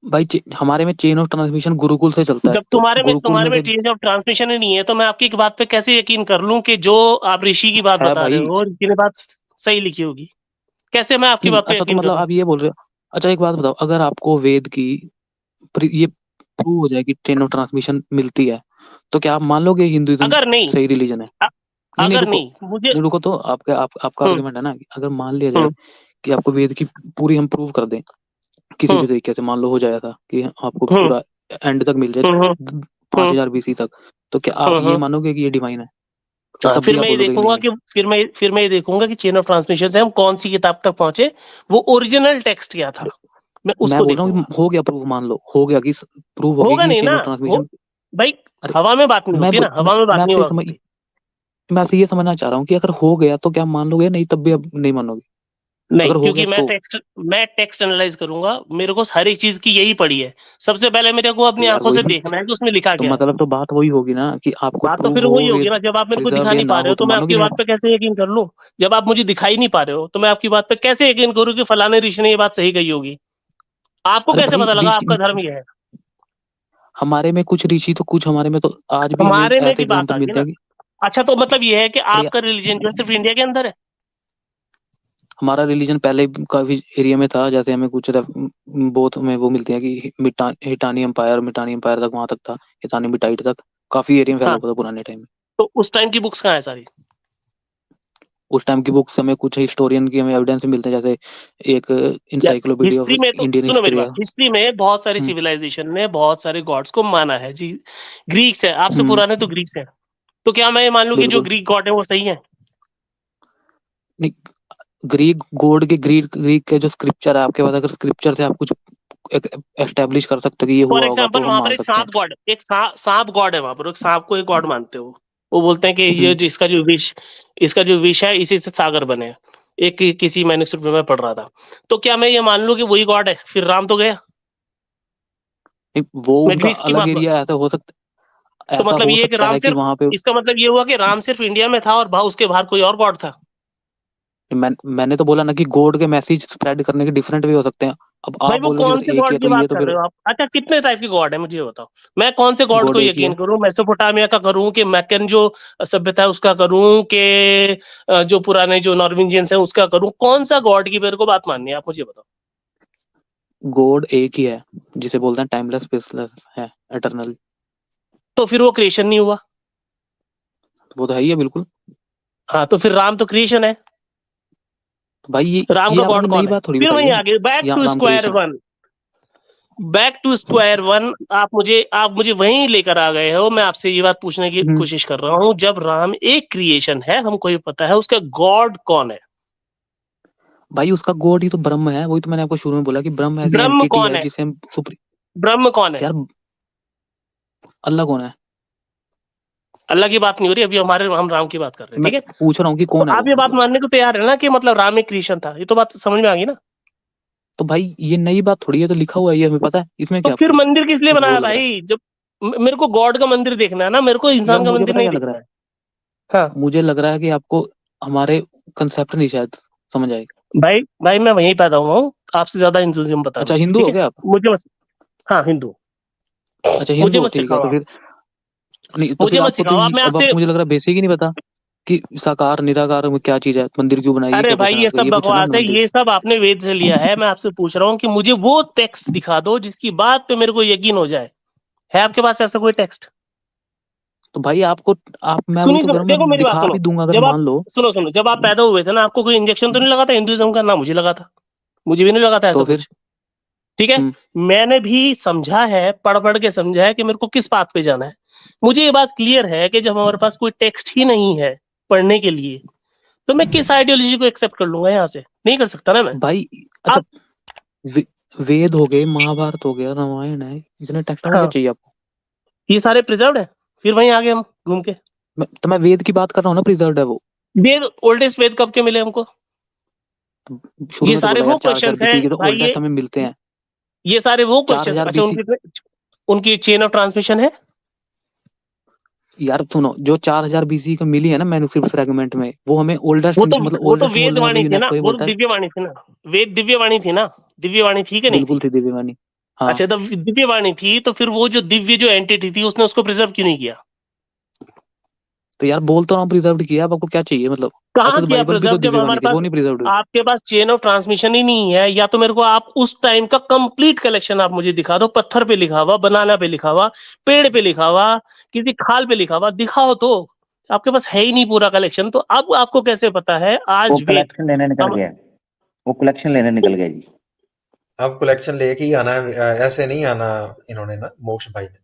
भाई हमारे में चेन ऑफ ट्रांसमिशन गुरुकुल से चलता है, जब तो गुरुकुल तुम्हारे में में से चेन ऑफ ट्रांसमिशन ही नहीं है, तो मैं आपकी एक बात पे कैसे यकीन कर लूं कि जो आप ऋषि की बात है बता रहे भाई। हो ऋषि ने बात सही लिखी होगी? कैसे मैं आपकी नहीं बात पे अच्छा, तो यकीन मतलब करूं? आप ये बोल रहे हो। अच्छा एक बात बताओ, अगर आपको वेद की ये प्रूव हो जाए कि चेन ऑफ ट्रांसमिशन मिलती है, तो क्या आप मान लोगे हिंदुइज्म अगर नहीं सही रिलीजन है? अ- नहीं नहीं अगर रुको, नहीं मुझे नहीं रुको, तो आपका हम्म आर्गुमेंट है ना कि अगर मान लिया जाए हम्म कि आपको वेद की पूरी हम प्रूव कर दें किसी हम्म भी तरीके से, मान लो हो जाया था कि आपको हम्म पूरा एंड तक मिल जाए हम्म 5000 बीसी तक, तो क्या आप ये हम्म। मानोगे कि ये डिवाइन है? या हाँ, तब फिर भी आप मैं ये बोलोगे कि नहीं देखूंगा है? कि फिर मैं ये देखूंगा कि चेन ऑफ ट्रांसमिशन से हम कौन सी किताब तक पहुंचे, वो ओरिजिनल टेक्स्ट क्या था, मैं मैं उसको बोल रहा हूँ देखूंगा। कि हो गया प्रूव, मान लो हो गया कि प्रूव हो गया होगा कि ये नहीं ना, चेन ऑफ हो ट्रांसमिशन। भाई, अरे हवा में बात नहीं मैं होती बोल ना, हवा में बात मैं नहीं आपसे हुआ समझ करती। मैं आपसे ये समझना चाह रहा हूँ कि अगर हो गया तो क्या मान लोगे, नहीं तब भी अब नहीं मानोगे? नहीं, अगर हो क्योंकि गया तो मैं टेक्स्ट एनालाइज करूंगा, मेरे को हर एक चीज की यही पड़ी है। सबसे पहले मेरे को अपनी यार आंखों से वही देखना है कि उसमें लिखा तो क्या है। मतलब तो बात वही होगी ना कि आपको बात तो प्रूव फिर हो वही होगी वेद ना, जब आप मेरे को दिखा प्रिजर्व या नहीं ना पा रहे हो हो तो तो मैं मानोगे आपकी नहीं बात आप? पे कैसे यकीन कर लूं? जब आप मुझे दिखाई नहीं पा रहे हो तो मैं आपकी बात पे कैसे यकीन करूं कि फलाने ऋषि ने ये बात सही कही होगी? आपको अरे कैसे भाई पता लगा ऋषि, आपका धर्म ये है? हमारे में कुछ ऋषि तो कुछ हमारे में तो आज भी हमें हमारे में ऐसे की बात एग्जाम्पल आ गई मिलते ना। हैं कि अच्छा, तो मतलब ये है कि अरे आपका रिलीजन जो है सिर्फ इंडिया के अंदर है? हमारा रिलीजन पहले काफी एरिया में था, जैसे हमें कुछ बोथ में वो मिलती है कि हिटानी एम्पायर तक, वहां तक था, हिटानी मिटाइट तक काफी एरिया में फैला हाँ, हुआ था पुराने टाइम में। तो उस टाइम की बुक्स कहाँ है सारी? उस टाइम की बुक्स हमें कुछ हिस्टोरियन की हमें एविडेंस मिलते हैं, जैसे एक यार, इंसाइक्लोपीडिया ऑफ हिस्ट्री में तो इंडियन सुनो मेरी हिस्ट्री बात, है। हिस्ट्री में बहुत सारी हम्म, सिविलाइजेशन ने बहुत सारे गॉड्स को माना है जी। ग्रीक्स है, आपसे हम्म, पुराने तो ग्रीक्स हैं। तो क्या मैं ये मान लूं कि जो बिल्कुल। ग्रीक गॉड है वो सही है? नहीं, ग्रीक गॉड के ग्रीक के जो स्क्रिप्चर है आपके पास, अगर स्क्रिप्चर से आप कुछ एस्टेब्लिश कर सकते हो कि ये फॉर हुआ होगा, एग्जाम्पल तो हम वहां पर मान एक सकते हैं। सांप गॉड, सांप गॉड है वहां पर, एक सांप को एक गॉड मानते हो। वो बोलते हैं कि ये हम्म, जो इसका जो विष है इसी से सागर बने हैं। किसी मैन्युस्क्रिप्ट में मैं पढ़ रहा था। तो क्या मैं ये मान लूं कि वही गॉड है? फिर राम तो गया। नहीं, वो मैं उनका ग्रीस की अलग बात एरिया, तो ऐसा मतलब हो ये है कि सकता राम है कि सिर्फ, वहां पे इसका मतलब ये हुआ कि राम सिर्फ इंडिया में था और उसके बाहर कोई और गॉड था? मैंने तो बोला ना कि गॉड के मैसेज स्प्रेड करने के डिफरेंट वे हो सकते हैं। अब भाई आप वो बोलोगे कौन बस से एक ही गॉड है, की तो बात ये तो कर फिर रहे हो आप? अच्छा, कितने टाइप के गॉड है मुझे ये बताओ। मैं कौन से गॉड गॉड को एक ही यकीन है। करूं? मेसोपोटामिया का करूं कि मैकन जो सभ्यता है उसका करूं कि जो पुराने जो नॉर्वेजियंस है उसका करूं? कौन सा गॉड की मेरे को बात माननी है, आप मुझे बताओ। गॉड एक ही है, जिसे बोलते हैं टाइमलेस स्पेसलेस है, एटर्नल। तो फिर वो क्रिएशन नहीं हुआ? वो तो है ही है बिल्कुल। हाँ, तो फिर राम तो क्रिएशन है। तो भाई राम ये का आपने गॉड कोई नई कौन है? बात थोड़ी फिर बताई वहीं है। आगे बैक या to Ram square creation. One. आप मुझे वहीं लेकर आ गए हो। मैं आपसे ये बात पूछने की हम्म, कोशिश कर रहा हूँ, जब राम एक क्रिएशन है, हमको ये पता है, उसका गॉड कौन है? भाई उसका गॉड ही तो ब्रह्म है, वही तो मैंने आपको शुरू में बोला कि ब्रह्म ऐसी ब्रह्म एंटिटी कौन है है? जिसे हम सुप्री ब्रह्म कौन है? यार अल्लाह कौन है? अल्लाह की बात नहीं हो रही अभी, हम राम की बात कर रहे हैं, मैं ठीक है। पूछ रहा हूँ कि तो कौन है आप वो, ये बात मतलब। मानने को तैयार है ना कि मतलब राम एक क्रिएशन था? ये तो बात समझ में आ गई ना। तो भाई ये नई बात थोड़ी है, तो लिखा हुआ है, ये हमें पता है, इसमें तो क्या फिर आपको मंदिर किस लिए कुछ वो बनाया लग रहा भाई? जब मेरे को गॉड का मंदिर देखना है ना, मेरे को है? यार इंसान का मुझे मंदिर पता नहीं क्या लग रहा देखना है। हाँ, है, मुझे लग रहा है कि आपको हमारे कंसेप्ट नहीं शायद समझ आएगा। भाई भाई मैं वहीं पैदा हुआ हूँ, आपसे ज्यादा इंथुजियाज्म पता है अच्छा मुझे, हिंदू ठीक हो है। गया आप? मुझे बस, हाँ हिंदू। अच्छा मुझे हिंदू हो, मत ठीक है सिखाओ तो आप, फिर। नहीं तो मुझे फिर मत आपको तो सिखाओ आप। मैं अब आपसे, आपको मुझे लग रहा है बेसिक ही नहीं पता। कि साकार निराकार में क्या चीज है, मंदिर क्यों बनाई, अरे क्या भाई पूछना ये आपको? सब ये पूछना बकवास ना है, मंदिर। ये सब आपने वेद से लिया है। मैं आपसे पूछ रहा हूँ कि मुझे वो टेक्स्ट दिखा दो जिसकी बात पे मेरे को यकीन हो जाए। है आपके पास ऐसा कोई टेक्स्ट? तो भाई आपको मैं वही सुनिए तो सुनो, कह रहा हूँ, देखो मैं मेरी बात दिखा सुनो। भी दूंगा अगर जब आप मान लो। सुनो, जब आप पैदा हुए थे ना, आपको कोई इंजेक्शन तो नहीं लगा था हिंदुइज्म का? ना मुझे लगा था, मुझे भी नहीं लगा था ऐसा तो फिर कुछ। ठीक है, मैंने भी समझा है, पढ़ के समझा है कि मेरे को किस बात पे जाना है। मुझे ये बात क्लियर है कि जब हमारे पास कोई टेक्स्ट ही नहीं है पढ़ने के लिए, तो मैं किस आइडियोलॉजी को एक्सेप्ट कर लूंगा? यहाँ से नहीं कर सकता ना मैं। भाई अच्छा, वेद हो गए, महाभारत हो गया, रामायण है, इतने टेक्स्ट और क्या हाँ, चाहिए आपको? ये सारे प्रिजर्व्ड है। फिर वहीं आ गए हम घूम के। मैं वेद की बात कर रहा हूँ ना, प्रिजर्व्ड है वो। वेद, ओल्डेस्ट वेद कब के मिले हमको? शुरू ये में तो सारे बोला वो यार 4000 क्वेश्चंस हैं बीसी के तो भाई। ओल्ड टेस्टामेंट में मिलते हैं। ये सारे वो क्वेश्चंस, 4000 अच्छा बीसी। उनकी चेन ऑफ ट्रांसमिशन है। यार सुनो, जो 4000 बीसी का मिली है ना मैन्युस्क्रिप्ट फ्रेगमेंट में, वो हमें ओल्डेस्ट मतलब वो तो ओल्डेस्ट वेद बोलने में वाणी थी ना, यूनेस्को ही वो तो बोलता है। दिव्य वाणी थी ना। वेद दिव्य वाणी थी ना, दिव्य वाणी थी कि नहीं बिल्कुल थी? थी दिव्यवाणी। हाँ अच्छा, तो दिव्य वाणी थी तो फिर वो जो दिव्य जो एंटिटी थी उसने उसको प्रिजर्व क्यों नहीं किया? तो यार बोल तो रहा हूँ प्रिजर्व्ड किया, अब आपको क्या चाहिए मतलब? कहाँ ऐसे तो किया बाइबल भी तो प्रिजर्व जब दिव्यवाणी हमारे थी, पास वो नहीं प्रिजर्व्ड हुई। आपके पास चेन ऑफ ट्रांसमिशन ही नहीं है? या तो मेरे को आप उस टाइम का कंप्लीट कलेक्शन आप मुझे दिखा दो, पत्थर पे लिखा हुआ, बनाना पे लिखा हुआ, पेड़ पे लिखा हुआ, किसी खाल पे लिखा हुआ, दिखाओ तो। आपके पास है ही नहीं पूरा कलेक्शन, तो अब आपको कैसे पता है वो आज वेद कलेक्शन लेने निकल हम? गया, वो कलेक्शन लेने निकल गया जी। अब कलेक्शन लेके ही आना है, ऐसे नहीं आना इन्होंने ना, मोक्ष भाई ने।